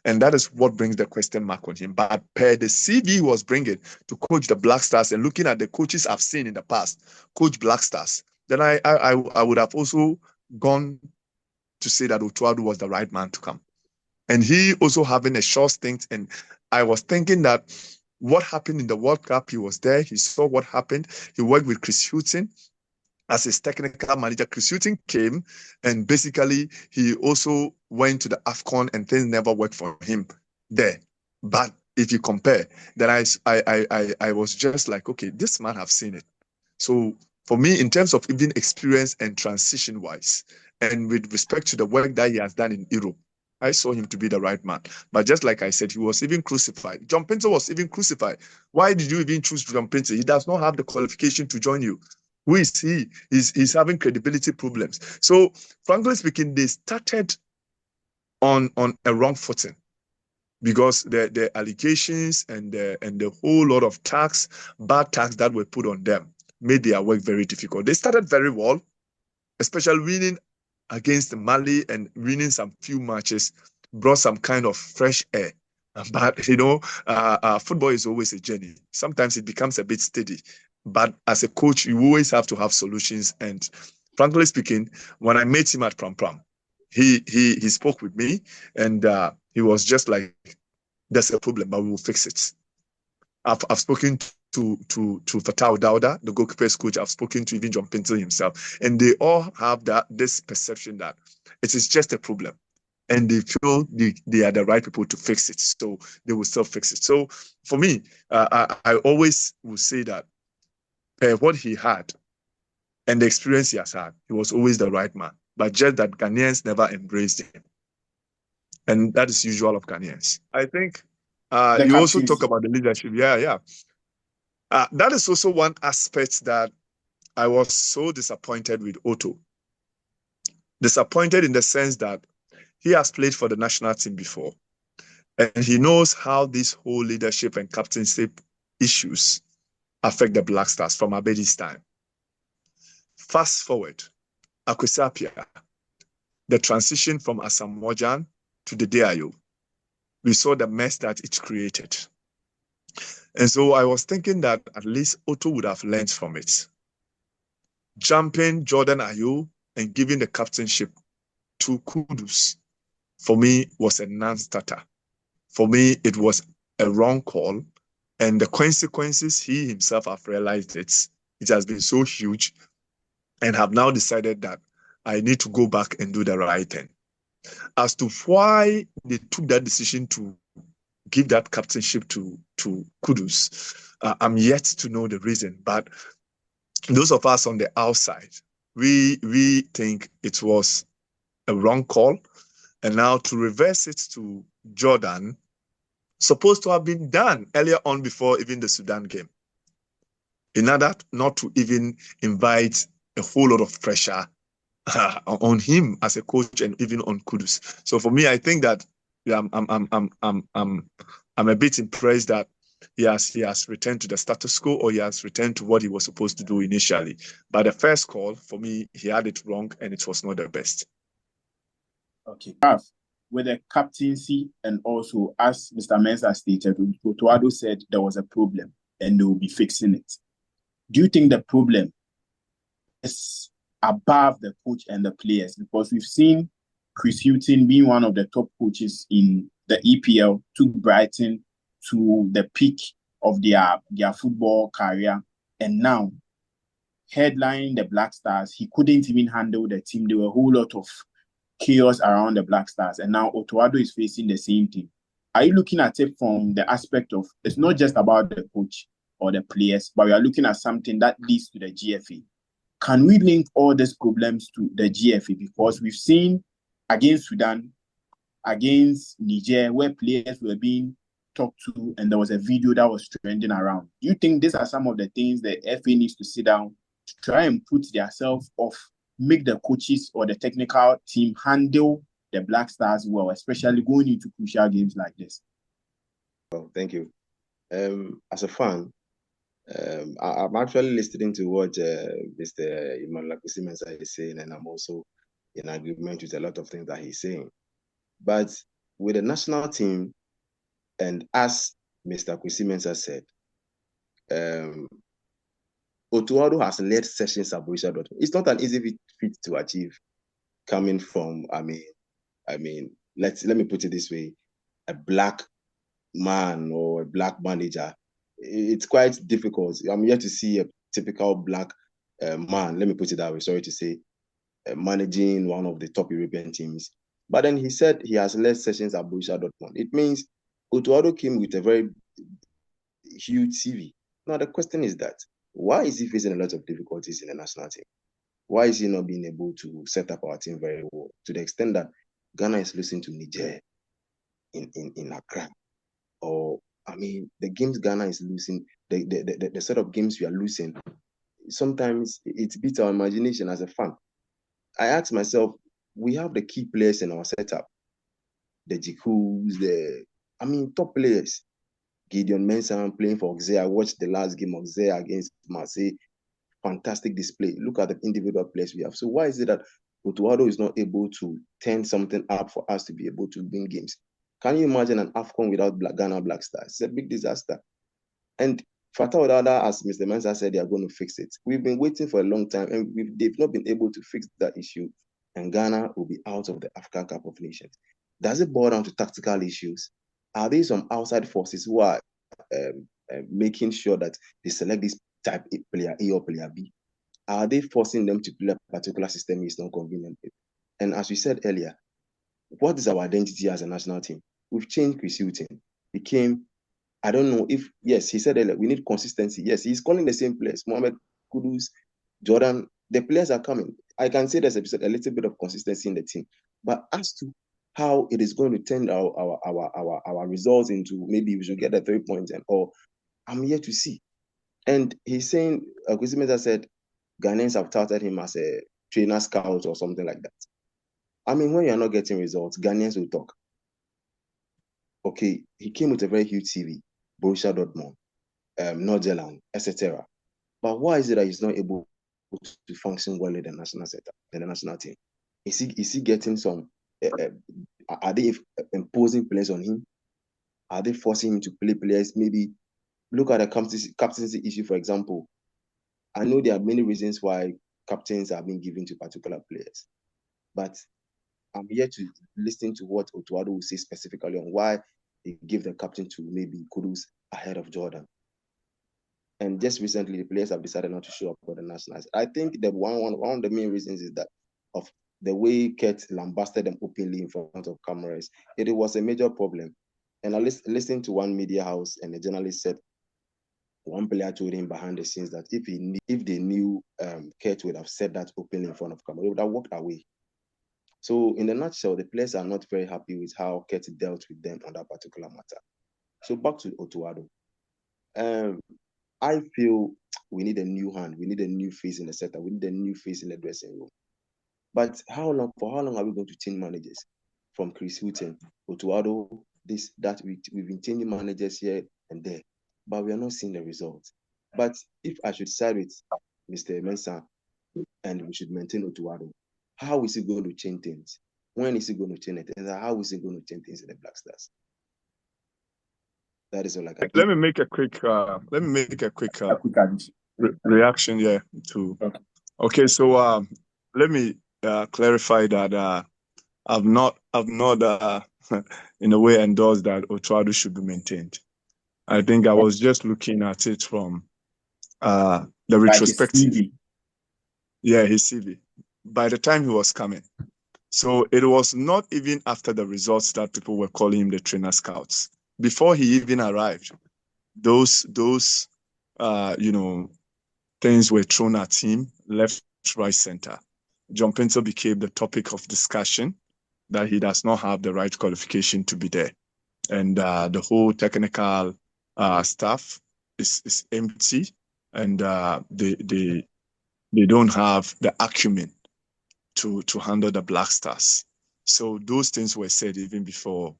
B: And that is what brings the question mark on him. But per the CV he was bringing to coach the Black Stars and looking at the coaches I've seen in the past, coach Black Stars, then I would have also gone to say that Otuado was the right man to come. And he also having a short stint. And I was thinking that what happened in the World Cup, he was there. He saw what happened. He worked with Chris Hughton as his technical manager. Chris Hughton came and basically he also went to the AFCON and things never worked for him there. But if you compare, then I was just like, okay, this man have seen it. So for me, in terms of even experience and transition wise, and with respect to the work that he has done in Europe, I saw him to be the right man. But just like I said, he was even crucified. John Pinto was even crucified. Why did you even choose John Pinto? He does not have the qualification to join you. Who is he? He's having credibility problems. So, frankly speaking, they started on a wrong footing because the allegations and the whole lot of bad tax that were put on them made their work very difficult. They started very well, especially winning against Mali and winning some few matches brought some kind of fresh air. But, football is always a journey. Sometimes it becomes a bit steady. But as a coach, you always have to have solutions. And frankly speaking, when I met him at Pram Pram, he spoke with me and he was just like, there's a problem, but we will fix it. I've spoken to Fatau Dauda, the goalkeeper's coach. I've spoken to even John Pinto himself, and they all have this perception that it is just a problem, and they feel they are the right people to fix it, so they will still fix it. So for me, I always will say that what he had and the experience he has had, he was always the right man, but just that Ghanaians never embraced him, and that is usual of Ghanaians. I think you also talk about the leadership. Yeah. That is also one aspect that I was so disappointed with Otto. Disappointed in the sense that he has played for the national team before, and he knows how this whole leadership and captaincy issues affect the Black Stars from Abedi's time. Fast forward, Akwesi Appiah, the transition from Asamoah Gyan to the DIO, we saw the mess that it created. And so I was thinking that at least Otto would have learned from it. Jumping Jordan Ayew and giving the captainship to Kudus, for me, was a non-starter. For me, it was a wrong call. And the consequences, he himself have realized it has been so huge, and have now decided that I need to go back and do the right thing. As to why they took that decision to give that captainship to Kudus, I'm yet to know the reason. But those of us on the outside, we think it was a wrong call. And now to reverse it to Jordan, supposed to have been done earlier on before even the Sudan game, in order not to even invite a whole lot of pressure on him as a coach and even on Kudus. So for me, I think that I'm a bit impressed that he has returned to the status quo, or he has returned to what he was supposed to do initially. But the first call, for me, he had it wrong and it was not the best.
A: Okay. With the captaincy, and also, as Mr. Mensah stated, Otuado said there was a problem and they will be fixing it. Do you think the problem is above the coach and the players? Because we've seen Chris Hughton being one of the top coaches in the EPL, took Brighton to the peak of their football career, and now headlining the Black Stars, he couldn't even handle the team. There were a whole lot of chaos around the Black Stars, and now Otuado is facing the same thing. Are you looking at it from the aspect of it's not just about the coach or the players, but we are looking at something that leads to the GFA? Can we link all these problems to the GFA? Because we've seen against Sudan, against Niger, where players were being talked to, and there was a video that was trending around. Do you think these are some of the things the FA needs to sit down to try and put themselves off, make the coaches or the technical team handle the Black Stars well, especially going into crucial games like this?
C: Well, thank you. As a fan, I'm actually listening to what Mr. Emmanuel Mensah is saying, and I'm also in agreement with a lot of things that he's saying. But with the national team, and as Mr. Mensah said, Otuado has led sessions at Borussia Dortmund. It's not an easy feat to achieve, coming from, I mean, let me put it this way, a black man or a black manager. It's quite difficult. I'm yet to see a typical black man, let me put it that way, sorry to say, managing one of the top European teams. But then he said he has led sessions at Borussia Dortmund. It means Otuado came with a very huge CV. Now the question is that, why is he facing a lot of difficulties in the national team? Why is he not being able to set up our team very well, to the extent that Ghana is losing to Niger in Accra? Or, I mean, the games Ghana is losing, the sort of games we are losing, sometimes it beats our imagination as a fan. I ask myself, we have the key players in our setup, the Jikus, top players. Gideon Mensah playing for Auxerre. I watched the last game of Auxerre against Marseille. Fantastic display. Look at the individual players we have. So why is it that Otuado is not able to turn something up for us to be able to win games? Can you imagine an AFCON without Ghana Black Stars? It's a big disaster. And Fatah Odada, as Mr. Mensah said, they are going to fix it. We've been waiting for a long time, and they've not been able to fix that issue. And Ghana will be out of the African Cup of Nations. Does it boil down to tactical issues? Are there some outside forces who are making sure that they select this type A player A or player B? Are they forcing them to play a particular system is not convenient? And as we said earlier, what is our identity as a national team? We've changed Chris Hughton. Became, I don't know if, yes, he said earlier, we need consistency. Yes, he's calling the same players. Mohamed Kudus, Jordan, the players are coming. I can say there's a little bit of consistency in the team. But as to how it is going to turn our results into, maybe we should get the 3 points, or I'm here to see. And he's saying, Kwesi Mensah said, Ghanaians have touted him as a trainer scout or something like that. I mean, when you're not getting results, Ghanaians will talk. Okay, he came with a very huge CV, Borussia Dortmund, Northern, etc. But why is it that he's not able to function well in the national setup, in the national team? Is he getting some? Are they imposing players on him? Are they forcing him to play players? Maybe look at the captaincy issue, for example. I know there are many reasons why captains are being given to particular players, but I'm here to listen to what Otuado will say specifically on why he gave the captain to maybe Kudus ahead of Jordan. And just recently, the players have decided not to show up for the nationals. I think that one of the main reasons is that of the way Kurt lambasted them openly in front of cameras. It was a major problem. And I listened to one media house, and the journalist said one player told him behind the scenes that if they knew Kurt would have said that openly in front of camera, they would have walked away. So in a nutshell, the players are not very happy with how Kurt dealt with them on that particular matter. So back to Otuado. I feel we need a new hand. We need a new face in the setup. We need a new face in the dressing room. But for how long are we going to change managers? From Chris Hughton, Otuado, this, that, we've been changing managers here and there, but we are not seeing the results. But if I should side with Mr. Mensah and we should maintain Otuado, how is he going to change things? When is he going to change it? And how is he going to change things in the Black Stars? That is all I can.
B: Let me make a quick reaction here to. Okay, so let me clarify that I've not in a way endorsed that Otuado should be maintained. I think I was just looking at it from the retrospective.
A: His CV.
B: Yeah, his CV. By the time he was coming. So it was not even after the results that people were calling him the trainer scouts. Before he even arrived, those things were thrown at him, left, right, center. John Pinto became the topic of discussion that he does not have the right qualification to be there. And the whole technical staff is empty, and they don't have the acumen to handle the Black Stars. So those things were said even before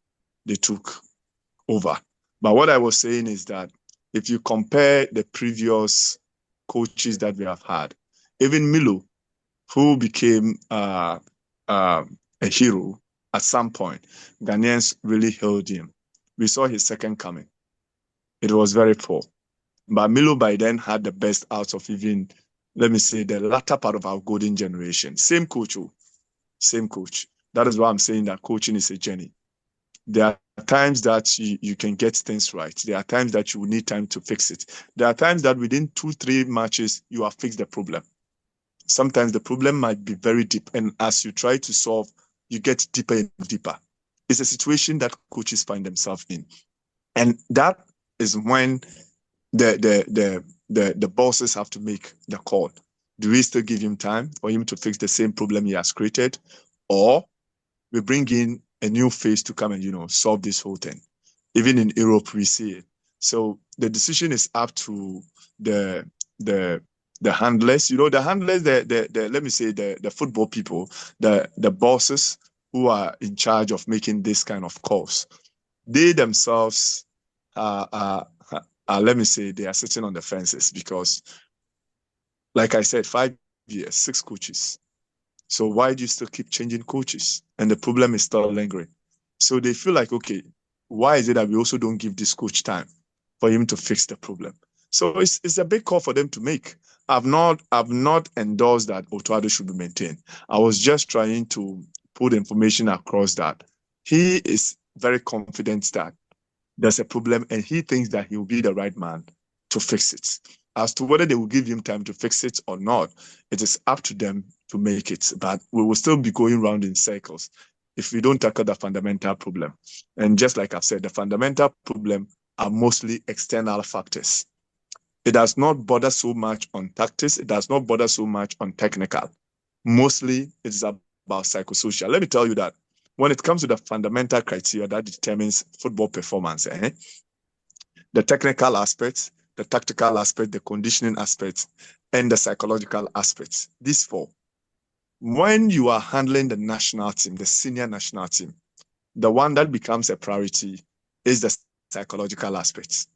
B: they took over. But what I was saying is that if you compare the previous coaches that we have had, even Milo, who became a hero at some point, Ghanaians really hailed him. We saw his second coming. It was very poor. But Milo by then had the best out of even, let me say, the latter part of our golden generation. Same coach, same coach. That is why I'm saying that coaching is a journey. There are times that you can get things right. There are times that you will need time to fix it. There are times that within 2-3 matches, you have fixed the problem. Sometimes the problem might be very deep. And as you try to solve, you get deeper and deeper. It's a situation that coaches find themselves in. And that is when the bosses have to make the call. Do we still give him time for him to fix the same problem he has created? Or we bring in a new face to come and, solve this whole thing. Even in Europe, we see it. So the decision is up to the handlers. The handlers, let me say the football people, the bosses who are in charge of making this kind of calls. They themselves let me say they are sitting on the fences because, like I said, 5 years, 6 coaches. So why do you still keep changing coaches? And the problem is still lingering. So they feel like, okay, why is it that we also don't give this coach time for him to fix the problem? So it's a big call for them to make. I've not endorsed that Otuado should be maintained. I was just trying to put information across that he is very confident that there's a problem and he thinks that he will be the right man to fix it. As to whether they will give him time to fix it or not, it is up to them to make it. But we will still be going round in circles if we don't tackle the fundamental problem. And just like I've said, the fundamental problem are mostly external factors. It does not bother so much on tactics. It does not bother so much on technical. Mostly it's about psychosocial. Let me tell you that when it comes to the fundamental criteria that determines football performance, the technical aspects, the tactical aspect, the conditioning aspect, and the psychological aspects. These 4. When you are handling the national team, the senior national team, the one that becomes a priority is the psychological aspects.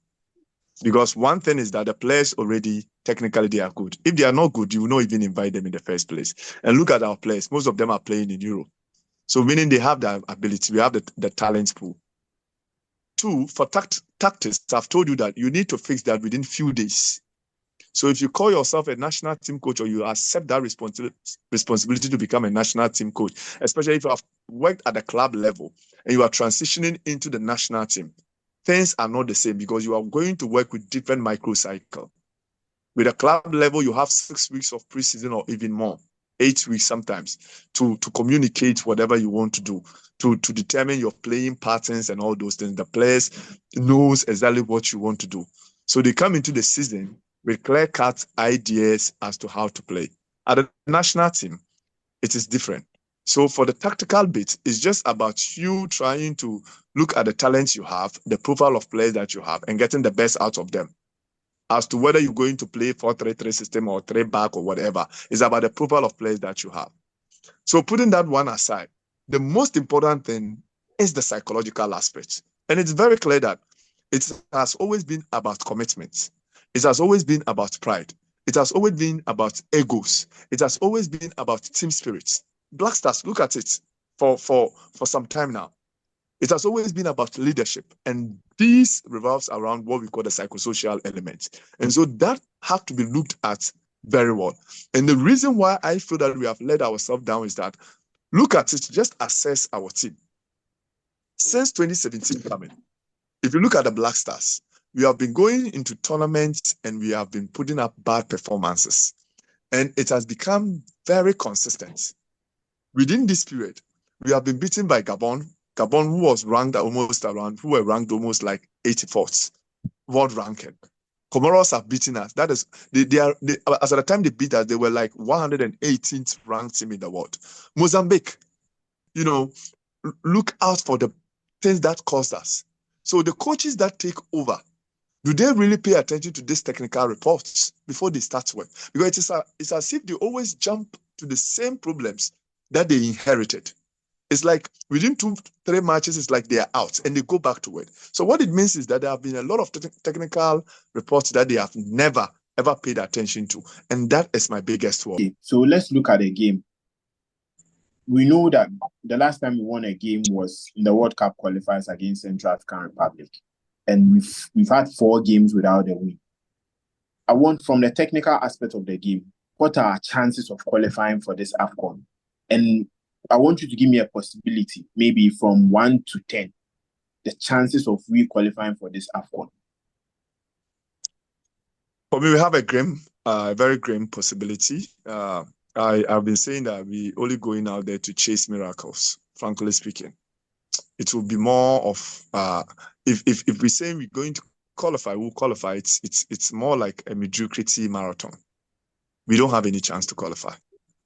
B: Because one thing is that the players already, technically, they are good. If they are not good, you will not even invite them in the first place. And look at our players. Most of them are playing in Europe. So meaning they have the ability, we have the talent pool. 2, for tactics, I've told you that you need to fix that within few days. So if you call yourself a national team coach or you accept that responsibility to become a national team coach, especially if you have worked at the club level and you are transitioning into the national team, things are not the same because you are going to work with different microcycle. With a club level, you have 6 weeks of preseason or even more. 8 weeks sometimes to communicate whatever you want to do, to determine your playing patterns and all those things. The players knows exactly what you want to do. So they come into the season with clear-cut ideas as to how to play. At the national team, it is different. So for the tactical bit, it's just about you trying to look at the talents you have, the profile of players that you have, and getting the best out of them. As to whether you're going to play 4-3-3 system or 3 back or whatever, it's about the profile of players that you have. So putting that one aside, the most important thing is the psychological aspect. And it's very clear that it has always been about commitment. It has always been about pride. It has always been about egos. It has always been about team spirits. Black Stars, look at it for some time now. It has always been about leadership, and this revolves around what we call the psychosocial element. And so that has to be looked at very well. And the reason why I feel that we have let ourselves down is that, look at it, just assess our team. Since 2017 coming, if you look at the Black Stars, we have been going into tournaments and we have been putting up bad performances. And it has become very consistent. Within this period, we have been beaten by Gabon, who were ranked almost like 84th world ranking. Comoros have beaten us. That is, as at the time they beat us, they were like 118th ranked team in the world. Mozambique, look out for the things that caused us. So the coaches that take over, do they really pay attention to these technical reports before they start work? Because it's as if they always jump to the same problems that they inherited. It's like within 2-3 matches, it's like they are out and they go back to it. So what it means is that there have been a lot of technical reports that they have never ever paid attention to, and that is my biggest worry.
A: Okay, so let's look at the game. We know that the last time we won a game was in the World Cup qualifiers against Central African Republic, and we've had 4 games without a win. I want, from the technical aspect of the game, what are our chances of qualifying for this AFCON? And I want you to give me a possibility, maybe from 1 to 10, the chances of we qualifying for this AFCON.
B: For me, we have a very grim possibility. I've been saying that we only going out there to chase miracles, frankly speaking. It will be more of if we say we're going to qualify, we'll qualify. It's more like a mediocrity marathon. We don't have any chance to qualify.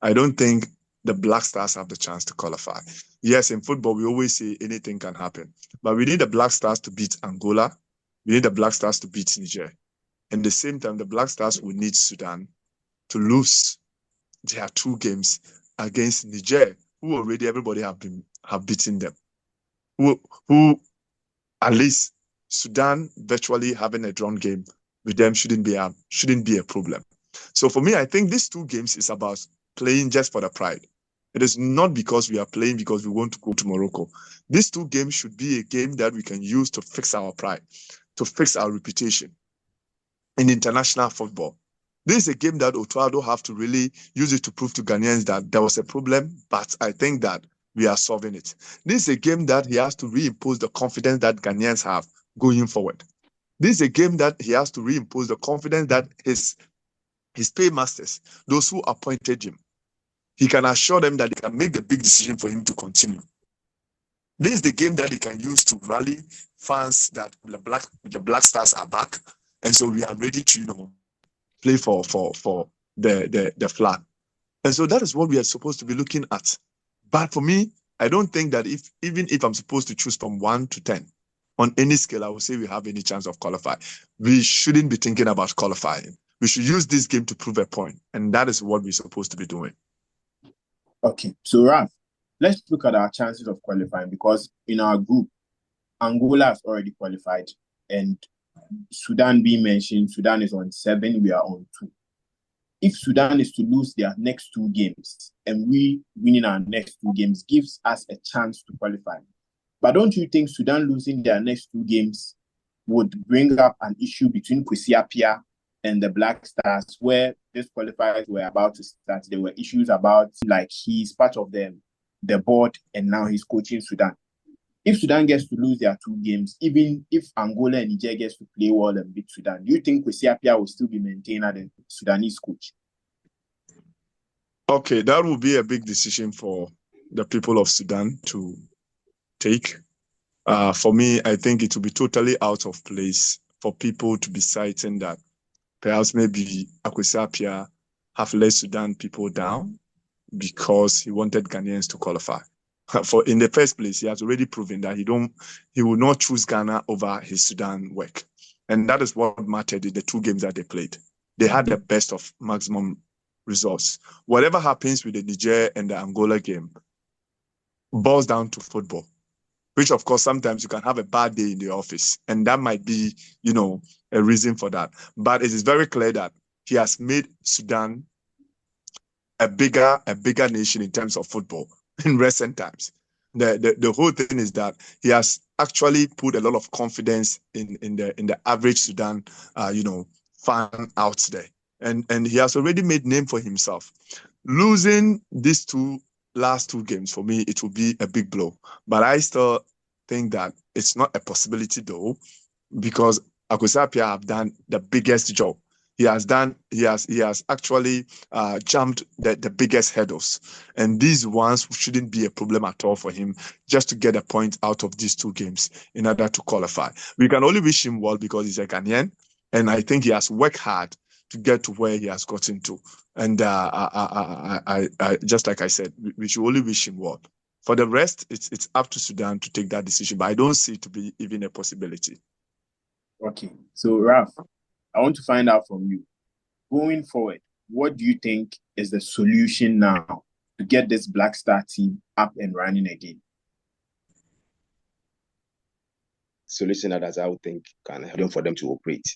B: I don't think the Black Stars have the chance to qualify. Yes, in football, we always say anything can happen, but we need the Black Stars to beat Angola. We need the Black Stars to beat Niger. At the same time, the Black Stars will need Sudan to lose their 2 games against Niger, who already everybody have beaten them. Who at least Sudan virtually having a drawn game with them shouldn't be a problem. So for me, I think these 2 games is about playing just for the pride. It is not because we are playing because we want to go to Morocco. These 2 games should be a game that we can use to fix our pride, to fix our reputation in international football. This is a game that Otuado have to really use it to prove to Ghanaians that there was a problem, but I think that we are solving it. This is a game that he has to reimpose the confidence that Ghanaians have going forward. This is a game that he has to reimpose the confidence that his paymasters, those who appointed him, he can assure them that they can make the big decision for him to continue. This is the game that he can use to rally fans that the Black Stars are back, and so we are ready to play for the flag. And so that is what we are supposed to be looking at. But for me, I don't think that even if I'm supposed to choose from 1 to 10 on any scale, I would say we have any chance of qualifying. We shouldn't be thinking about qualifying. We should use this game to prove a point, and that is what we're supposed to be doing.
A: Okay, so Raph, let's look at our chances of qualifying, because in our group, Angola has already qualified, and Sudan being mentioned, Sudan is on 7, we are on 2. If Sudan is to lose their next 2 games and we winning our next 2 games gives us a chance to qualify. But don't you think Sudan losing their next 2 games would bring up an issue between Kwesi Appiah and the Black Stars, where these qualifiers were about to start? There were issues about, like, he's part of the board and now he's coaching Sudan. If Sudan gets to lose their 2 games, even if Angola and Niger gets to play well and beat Sudan, do you think Kwesi Appiah will still be maintained as the Sudanese coach?
B: Okay, that will be a big decision for the people of Sudan to take. For me, I think it will be totally out of place for people to be citing that perhaps maybe Kwesi Appiah have let Sudan people down because he wanted Ghanaians to qualify. For in the first place, he has already proven that he will not choose Ghana over his Sudan work. And that is what mattered in the 2 games that they played. They had the best of maximum results. Whatever happens with the Niger and the Angola game boils down to football, which of course sometimes you can have a bad day in the office, and that might be, a reason for that. But it is very clear that he has made Sudan a bigger nation in terms of football in recent times. The whole thing is that he has actually put a lot of confidence in the average Sudan fan out there, and he has already made name for himself. Losing these last 2 games, for me, it will be a big blow. But I still think that it's not a possibility though, because Kwesi Appiah have done the biggest job. He has actually jumped the biggest hurdles, and these ones shouldn't be a problem at all for him, just to get a point out of these 2 games in order to qualify. We can only wish him well because he's a Ghanaian, and I think he has worked hard to get to where he has gotten to. And I just like I said, we should only wish him well. For the rest, it's up to Sudan to take that decision, but I don't see it to be even a possibility.
A: Okay, so Raph, I want to find out from you, going forward, what do you think is the solution now to get this Black Star team up and running again?
C: Solution that I would think can help them for them to operate.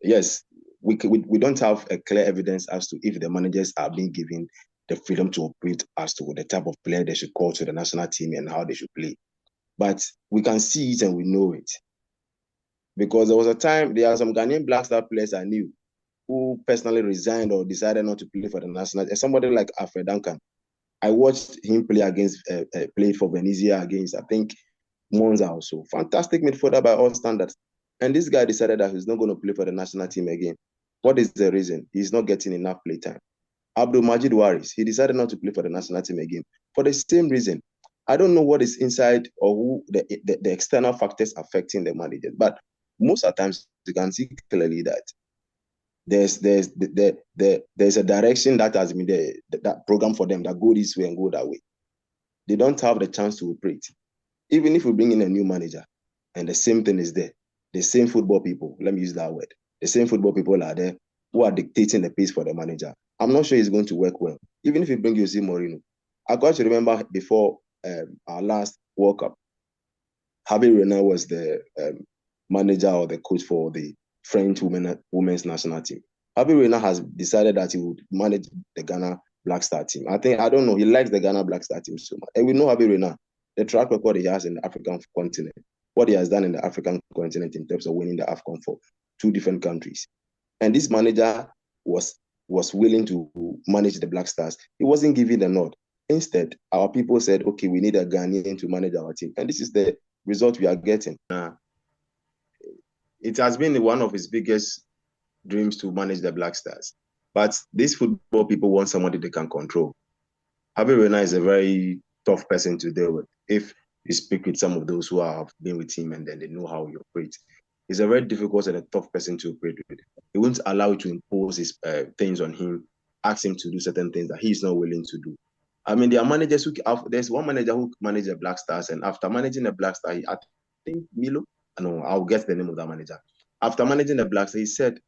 C: Yes, we don't have a clear evidence as to if the managers are being given the freedom to operate as to the type of player they should call to the national team and how they should play. But we can see it and we know it. Because there was a time, there are some Ghanaian Black Star players I knew who personally resigned or decided not to play for the national team. Somebody like Alfred Duncan. I watched him play against, play for Venezia against, I think, Mensah also. Fantastic midfielder by all standards. And this guy decided that he's not going to play for the national team again. What is the reason? He's not getting enough play time. Abdul Majid Waris, he decided not to play for the national team again for the same reason. I don't know what is inside or who the external factors affecting the managers, but most of the times you can see clearly that there's a direction that has been there, that program for them that go this way and go that way. They don't have the chance to operate. Even if we bring in a new manager and the same thing is there, the same football people, let me use that word, the same football people are there who are dictating the pace for the manager. I'm not sure it's going to work well. Even if you bring Jose Mourinho. I got to remember before our last World Cup, Javi Reina was the manager or the coach for the French women's national team. Javi Reina has decided that he would manage the Ghana Black Star team. I don't know, he likes the Ghana Black Star team so much. And we know Javi Reina, the track record he has in the African continent, what he has done in the African continent in terms of winning the AFCON for 2 different countries. And this manager was willing to manage the Black Stars. He wasn't giving the nod. Instead, our people said, okay, we need a Ghanaian to manage our team. And this is the result we are getting. It has been one of his biggest dreams to manage the Black Stars. But these football people want somebody they can control. Javi Reina is a very tough person to deal with. If you speak with some of those who have been with him and then they know how he operates, he's a very difficult and a tough person to operate with. He won't allow you to impose his things on him, ask him to do certain things that he's not willing to do. I mean, there are managers who, there's one manager who managed the Black Stars, and after managing the Black Star, I think Milo, no, I'll get the name of that manager. After managing the Black Star, he said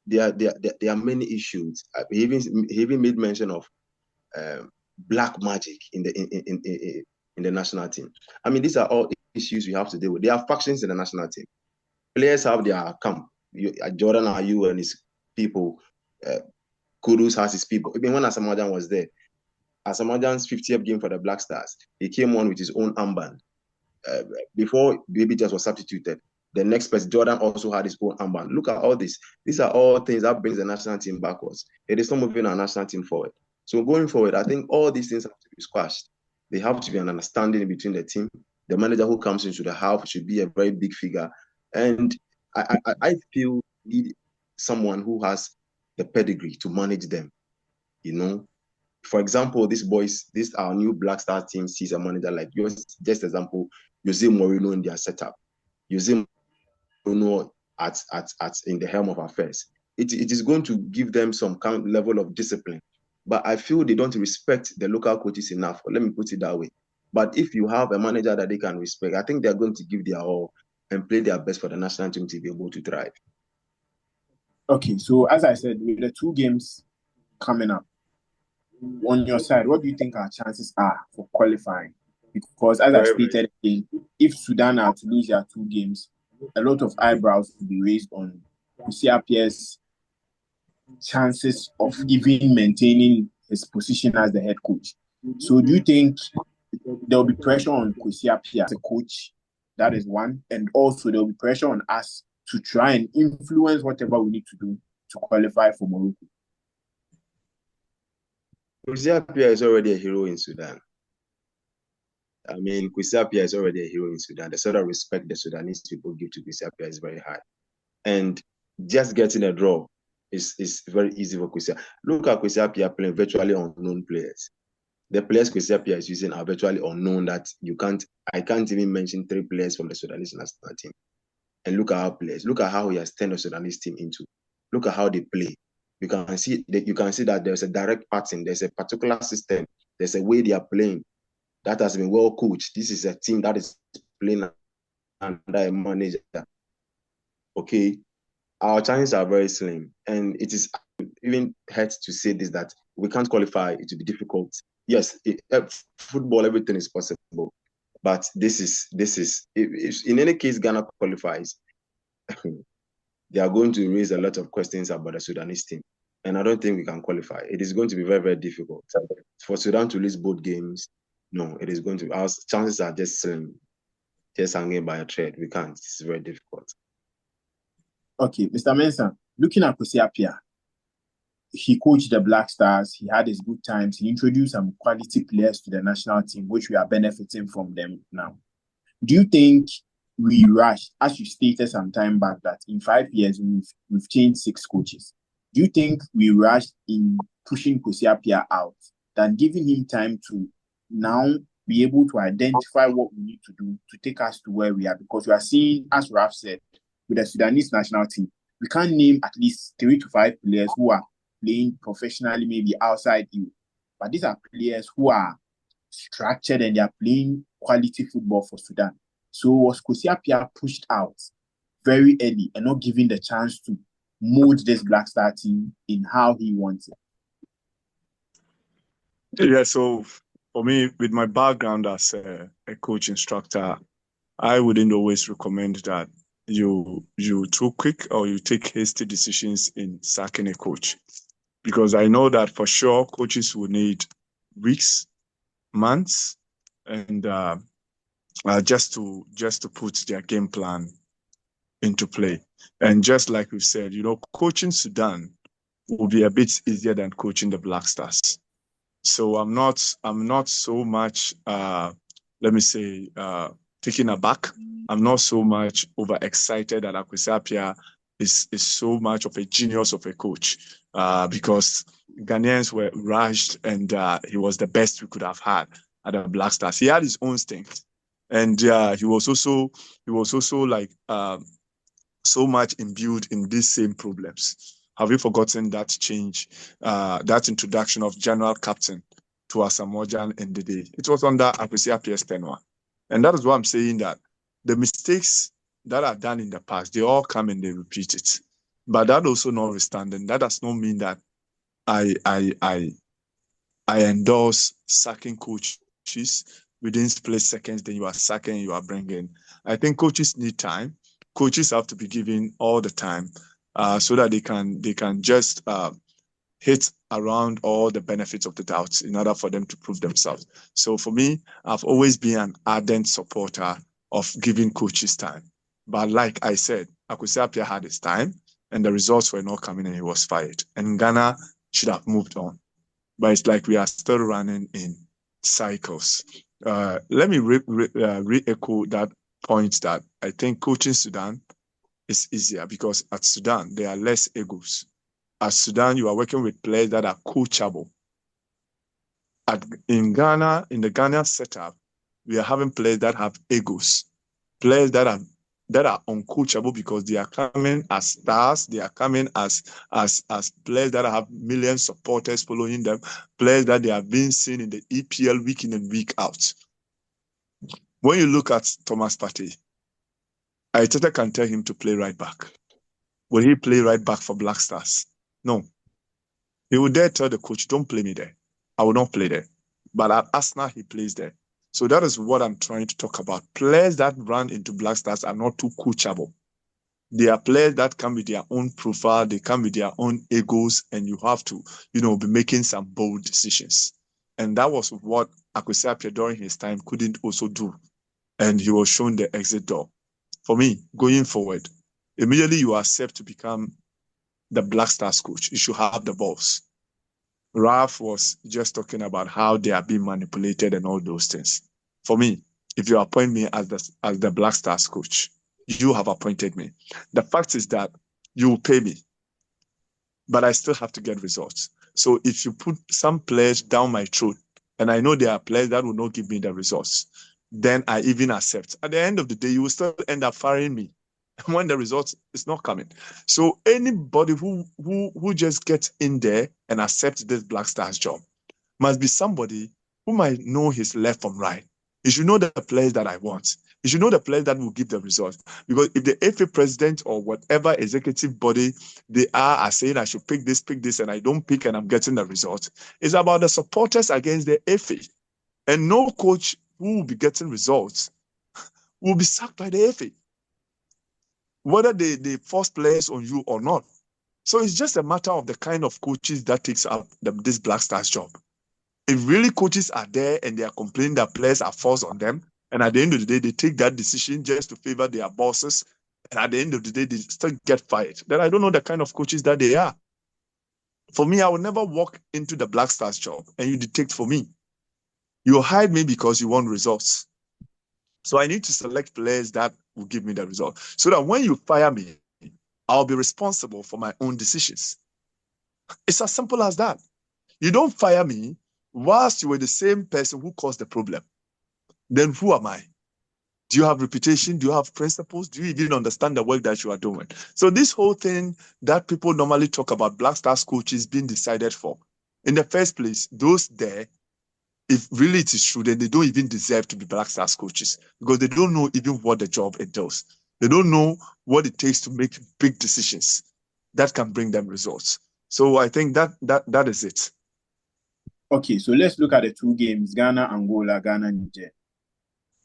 C: there are many issues. He even made mention of black magic in the national team. I mean, these are all issues we have to deal with. There are factions in the national team. Players have their camp. Jordan Ayew and his people. Kudus has his people. Even when Asamoah was there, Asamoah's 50th game for the Black Stars, he came on with his own armband. Before Baby Just was substituted, the next person, Jordan, also had his own armband. Look at all this. These are all things that brings the national team backwards. It is not moving our national team forward. So going forward, I think all these things have to be squashed. They have to be an understanding between the team. The manager who comes into the house should be a very big figure. And I feel we need someone who has the pedigree to manage them. You know, for example, our new Black Star team sees a manager like yours. Just example, Jose Mourinho in their setup. Jose Mourinho at in the helm of affairs. It is going to give them some kind of level of discipline. But I feel they don't respect the local coaches enough. Let me put it that way. But if you have a manager that they can respect, I think they're going to give their all and play their best for the national team to be able to thrive.
A: Okay, so as I said, with the 2 games coming up, on your side, what do you think our chances are for qualifying? Because as I stated, if Sudan are to lose their 2 games, a lot of eyebrows will be raised on Kwesi Appiah's chances of even maintaining his position as the head coach. So do you think there will be pressure on Kwesi Appiah as a coach? That is one. And also there will be pressure on us to try and influence whatever we need to do to qualify for Morocco.
C: Kwesi Appiah is already a hero in Sudan. I mean, Kwesi Appiah is already a hero in Sudan. The sort of respect the Sudanese people give to Kwesi Appiah is very high. And just getting a draw is very easy for Kwesi. Look at Kwesi Appiah playing virtually unknown players. The players Kwesi Appiah is using are virtually unknown that I can't even mention 3 players from the Sudanese national team. And look at our players. Look at how he has turned the Sudanese team into. Look at how they play. You can see that there's a direct pattern. There's a particular system. There's a way they are playing that has been well coached. This is a team that is playing under a manager. Okay, our chances are very slim, and it is even hurt to say this that we can't qualify. It will be difficult. Yes, football, everything is possible, but this is if in any case Ghana qualifies, they are going to raise a lot of questions about the Sudanese team, and I don't think we can qualify. It is going to be very, very difficult for Sudan to lose both games. No, it is going to. Our chances are just slim, just hanging by a thread. We can't. It's very difficult.
A: Okay, Mr. Mensah, looking at Kwesi Appiah, he coached the Black Stars. He had his good times. He introduced some quality players to the national team, which we are benefiting from them now. Do you think we rushed, as you stated some time back, that in 5 years we've changed 6 coaches? Do you think we rushed in pushing Kwesi Appiah out than giving him time to now be able to identify what we need to do to take us to where we are? Because we are seeing, as Raph said, with the Sudanese national team, we can't name at least 3 to 5 players who are playing professionally, maybe outside you. But these are players who are structured and they are playing quality football for Sudan. So was Kwesi Appiah pushed out very early and not given the chance to mold this Black Star team in how he wants it?
B: Yeah, so for me, with my background as a coach instructor, I wouldn't always recommend that you too quick or you take hasty decisions in sacking a coach, because I know that for sure coaches will need weeks, months, and just to put their game plan into play. And just like we've said, coaching Sudan will be a bit easier than coaching the Black Stars. So I'm not so much taken aback. I'm not so much overexcited that Kwesi Appiah is so much of a genius of a coach, because Ghanaians were rushed and he was the best we could have had at the Black Stars. He had his own strength, and he was also like so much imbued in these same problems. Have you forgotten that change, that introduction of general captain to Asamoah in the day? It was under Kwesi Appiah's tenure. And that is why I'm saying that the mistakes that are done in the past, they all come and they repeat it. But that also notwithstanding, that does not mean that I endorse sacking coaches within split seconds. Then you are sacking, you are bringing. I think coaches need time. Coaches have to be given all the time so that they can just hit around all the benefits of the doubt in order for them to prove themselves. So for me, I've always been an ardent supporter of giving coaches time. But like I said, Kwesi Appiah had his time and the results were not coming and he was fired. And Ghana should have moved on. But it's like we are still running in cycles. Let me re-echo that point that I think coaching Sudan is easier because at Sudan, there are less egos. At Sudan, you are working with players that are coachable. In Ghana, in the Ghana setup, we are having players that have egos, players that are uncoachable because they are coming as stars, they are coming as players that have millions of supporters following them, players that they have been seen in the EPL week in and week out. When you look at Thomas Partey, Arteta can tell him to play right back. Will he play right back for Black Stars? No. He would dare tell the coach, don't play me there. I will not play there. But at Arsenal, he plays there. So that is what I'm trying to talk about. Players that run into Black Stars are not too coachable. They are players that come with their own profile, they come with their own egos, and you have to, be making some bold decisions. And that was what Kwesi Appiah during his time couldn't also do. And he was shown the exit door. For me, going forward, immediately you accept to become the Black Stars coach, you should have the balls. Raph was just talking about how they are being manipulated and all those things. For me, if you appoint me as the Black Stars coach, you have appointed me. The fact is that you will pay me, but I still have to get results. So if you put some players down my throat, and I know there are players that will not give me the results, then I even accept. At the end of the day, you will still end up firing me when the result is not coming. So anybody who just gets in there and accepts this Black Stars job must be somebody who might know his left from right. He should know the players that I want. You should know the players that will give the result. Because if the FA president or whatever executive body they are saying I should pick this, and I don't pick and I'm getting the result, it's about the supporters against the FA. And no coach who will be getting results will be sacked by the FA, whether they force players on you or not. So it's just a matter of the kind of coaches that takes up this Black Stars job. If really coaches are there and they are complaining that players are forced on them, and at the end of the day, they take that decision just to favor their bosses, and at the end of the day, they still get fired, then I don't know the kind of coaches that they are. For me, I will never walk into the Black Stars job and you dictate for me. You hire me because you want results. So I need to select players that will give me the result. So that when you fire me, I'll be responsible for my own decisions. It's as simple as that. You don't fire me whilst you were the same person who caused the problem. Then who am I? Do you have reputation? Do you have principles? Do you even understand the work that you are doing? So this whole thing that people normally talk about Black Stars coaches being decided for, in the first place, those there, if really it is true, then they don't even deserve to be Black Stars coaches because they don't know even what the job entails. They don't know what it takes to make big decisions that can bring them results. So I think that is it.
A: Okay, so let's look at the two games, Ghana, Angola, Ghana, Niger.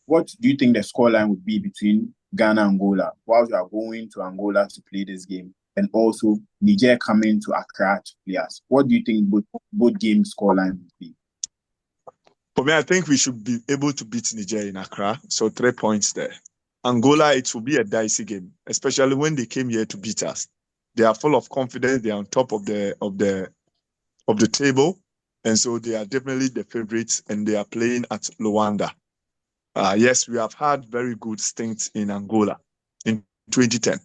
A: What do you think the scoreline would be between Ghana and Angola while you are going to Angola to play this game, and also Niger coming to Accra to play us? What do you think both games scoreline would be?
B: For me, I think we should be able to beat Niger in Accra. So 3 points there. Angola, it will be a dicey game, especially when they came here to beat us. They are full of confidence. They are on top of the table, and so they are definitely the favorites. And they are playing at Luanda. Yes, we have had very good stints in Angola in 2010.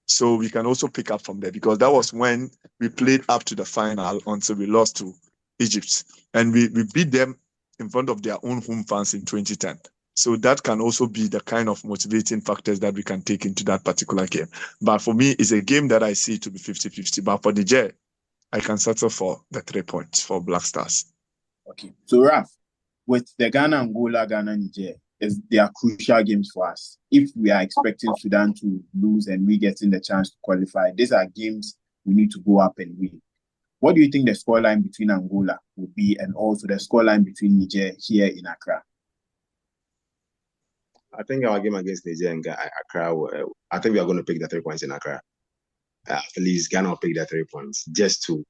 B: So we can also pick up from there because that was when we played up to the final until we lost to Egypt. And we beat them in front of their own home fans in 2010. So that can also be the kind of motivating factors that we can take into that particular game. But for me, it's a game that I see to be 50-50. But for Niger, I can settle for the 3 points for Black Stars.
A: Okay. So Raph, with the Ghana, Angola, Ghana, Niger, they are crucial games for us. If we are expecting Sudan to lose and we getting the chance to qualify, these are games we need to go up and win. What do you think the scoreline between Angola would be, and also the scoreline between Niger here in Accra?
C: I think our game against Niger and Accra, I think we are going to pick the 3 points in Accra. At least Ghana will pick the 3 points just to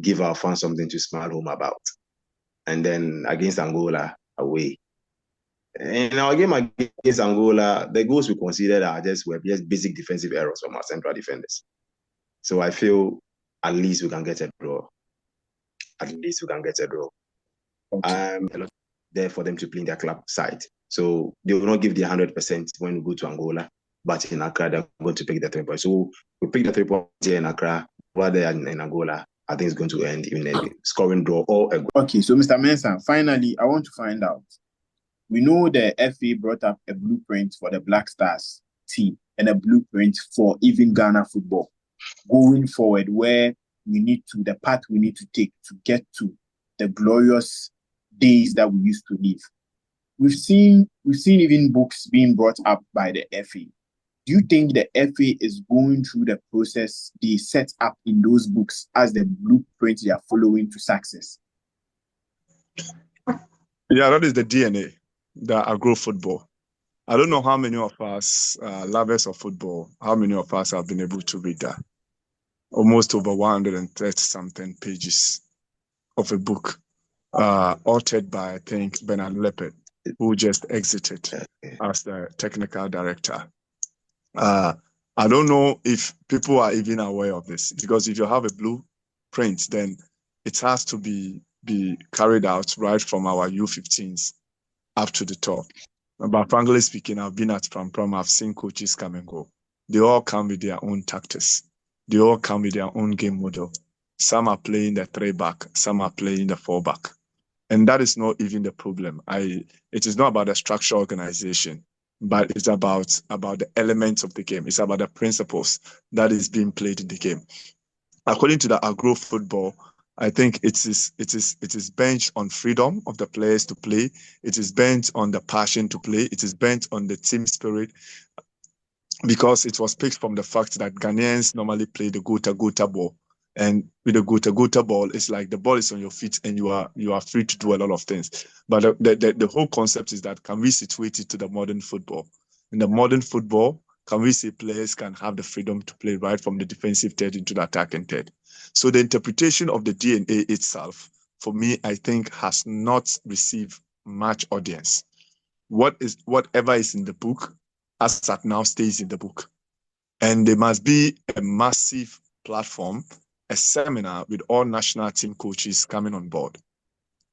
C: give our fans something to smile home about. And then against Angola, away. In our game against Angola, the goals we considered were just basic defensive errors from our central defenders. So I feel at least we can get a draw. Okay. There for them to play in their club side. So they will not give the 100% when we go to Angola, but in Accra, they're going to pick the 3 points. So we pick the 3 points here in Accra, while they are in Angola. I think it's going to end in a scoring draw or a goal.
A: Okay, so Mr. Mensah, finally, I want to find out. We know the FA brought up a blueprint for the Black Stars team and a blueprint for even Ghana football going forward, where the path we need to take to get to the glorious days that we used to live. We've seen even books being brought up by the FA. Do you think the FA is going through the process they set up in those books as the blueprint they are following to success?
B: Yeah, that is the DNA, the agro football. I don't know how many of us, lovers of football, how many of us have been able to read that. Almost over 130-something pages of a book, authored by, I think, Bernard Lepet, who just exited as the technical director. I don't know if people are even aware of this, because if you have a blueprint, then it has to be carried out right from our U15s up to the top. But frankly speaking, I've been at Pram, I've seen coaches come and go. They all come with their own tactics. They all come with their own game model. Some are playing the 3-back, some are playing the 4-back. And that is not even the problem. It is not about the structure organization, but it's about the elements of the game. It's about the principles that is being played in the game. According to the agro football, I think it is bent on freedom of the players to play. It is bent on the passion to play. It is bent on the team spirit, because it was picked from the fact that Ghanaians normally play the gota ball. And with the gota ball, it's like the ball is on your feet and you are free to do a lot of things. But the whole concept is that, can we situate it to the modern football? In the modern football, can we say players can have the freedom to play right from the defensive third into the attacking third? So the interpretation of the DNA itself, for me, I think has not received much audience. Whatever is in the book, as at now, stays in the book. And there must be a massive platform, a seminar with all national team coaches coming on board,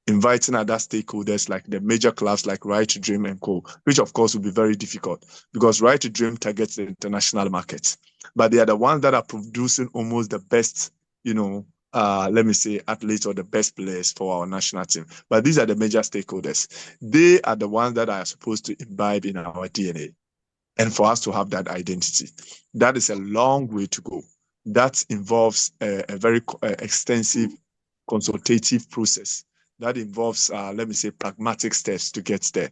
B: inviting other stakeholders like the major clubs like Right to Dream and co, which of course will be very difficult because Right to Dream targets the international market. But they are the ones that are producing almost the best, let me say, athletes or the best players for our national team. But these are the major stakeholders. They are the ones that are supposed to imbibe in our DNA. And for us to have that identity, that is a long way to go. That involves a very extensive consultative process. That involves, let me say, pragmatic steps to get there.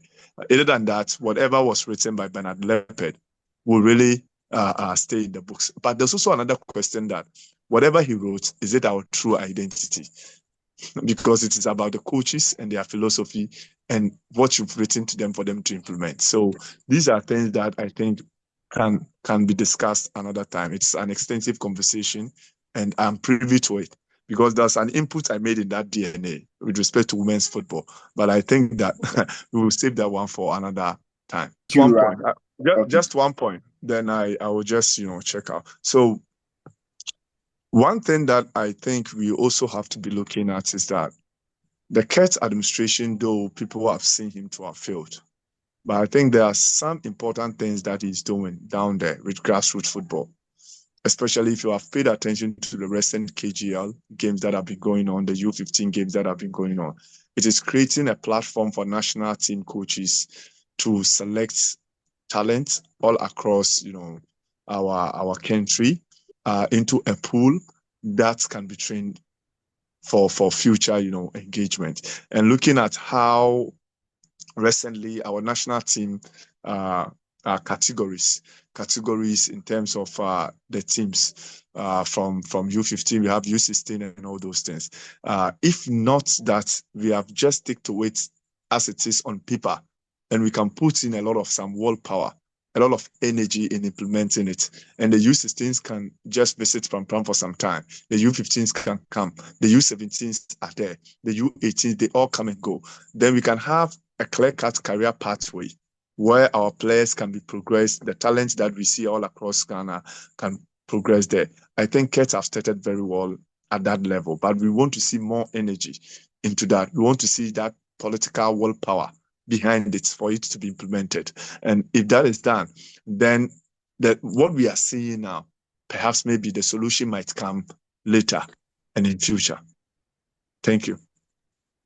B: Other than that, whatever was written by Bernard Leopard will really stay in the books. But there's also another question that whatever he wrote, is it our true identity? Because it is about the coaches and their philosophy and what you've written to them for them to implement. So these are things that I think can be discussed another time. It's an extensive conversation and I'm privy to it because there's an input I made in that DNA with respect to women's football. But I think that we will save that one for another time. One point. Just 1 point. Then I will just, check out. So one thing that I think we also have to be looking at is that the Kurt administration, though people have seen him to have failed, but I think there are some important things that he's doing down there with grassroots football, especially if you have paid attention to the recent KGL games that have been going on, the U15 games that have been going on. It is creating a platform for national team coaches to select talent all across, our country into a pool that can be trained for future, engagement. And looking at how recently our national team categories in terms of the teams from U15, we have U16 and all those things. If not that we have just stick to it as it is on paper, and we can put in a lot of some willpower, a lot of energy in implementing it. And the U16s can just visit Pram for some time. The U15s can come. The U17s are there. The U18s, they all come and go. Then we can have a clear-cut career pathway where our players can be progressed. The talents that we see all across Ghana can progress there. I think Kets have started very well at that level, but we want to see more energy into that. We want to see that political willpower behind it for it to be implemented. And if that is done, then what we are seeing now, perhaps maybe the solution might come later and in future. Thank you.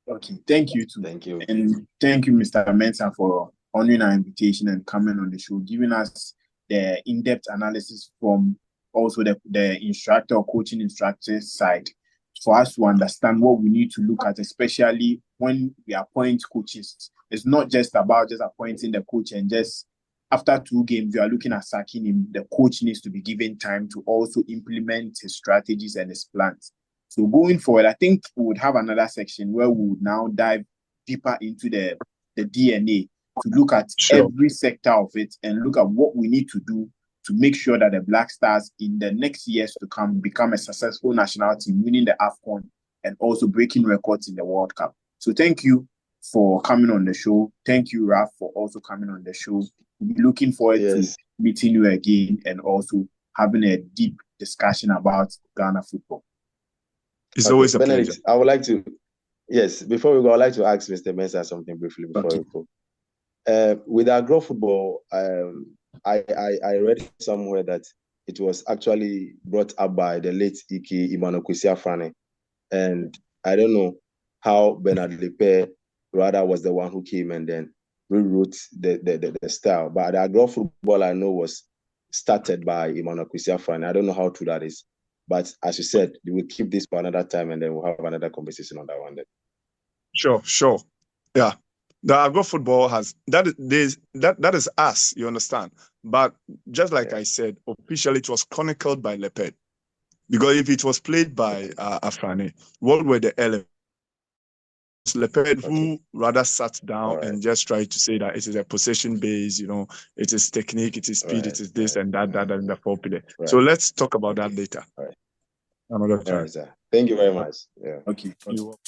A: Okay, thank you too.
C: Thank you.
A: And thank you, Mr. Mensah, for honoring our invitation and coming on the show, giving us the in-depth analysis from also the instructor or coaching instructor side for us to understand what we need to look at, especially when we appoint coaches. It's not just about just appointing the coach and just after 2 games, you are looking at sacking him. The coach needs to be given time to also implement his strategies and his plans. So going forward, I think we would have another section where we would now dive deeper into the DNA to look at every sector of it and look at what we need to do to make sure that the Black Stars in the next years to come become a successful national team, winning the AFCON and also breaking records in the World Cup. So thank you for coming on the show. Thank you, Raph, for also coming on the show. We'll be looking forward to meeting you again and also having a deep discussion about Ghana football.
B: It's always a pleasure.
C: I would like to, before we go, I'd like to ask Mr. Mensah something briefly before we go. With Agro football, I read somewhere that it was actually brought up by the late Emmanuel Mensah, and I don't know how Bernard Leopard rather was the one who came and then rewrote the style. But the Agro football I know was started by Emmanuel Mensah. I don't know how true that is. But as you said, we will keep this for another time, and then we'll have another conversation on that one. Then.
B: Sure. Yeah. The agro football has that is us, you understand. But just like I said, officially it was chronicled by Leped. Because if it was played by Afrani, what were the elements? Leped, who rather sat down and just tried to say that it is a possession base, it is technique, it is speed, it is this and that and the four pillar. So let's talk about that later.
C: All right.
B: Another time.
C: All right, sir. Thank you very much. Yeah.
A: Okay.
B: You're welcome.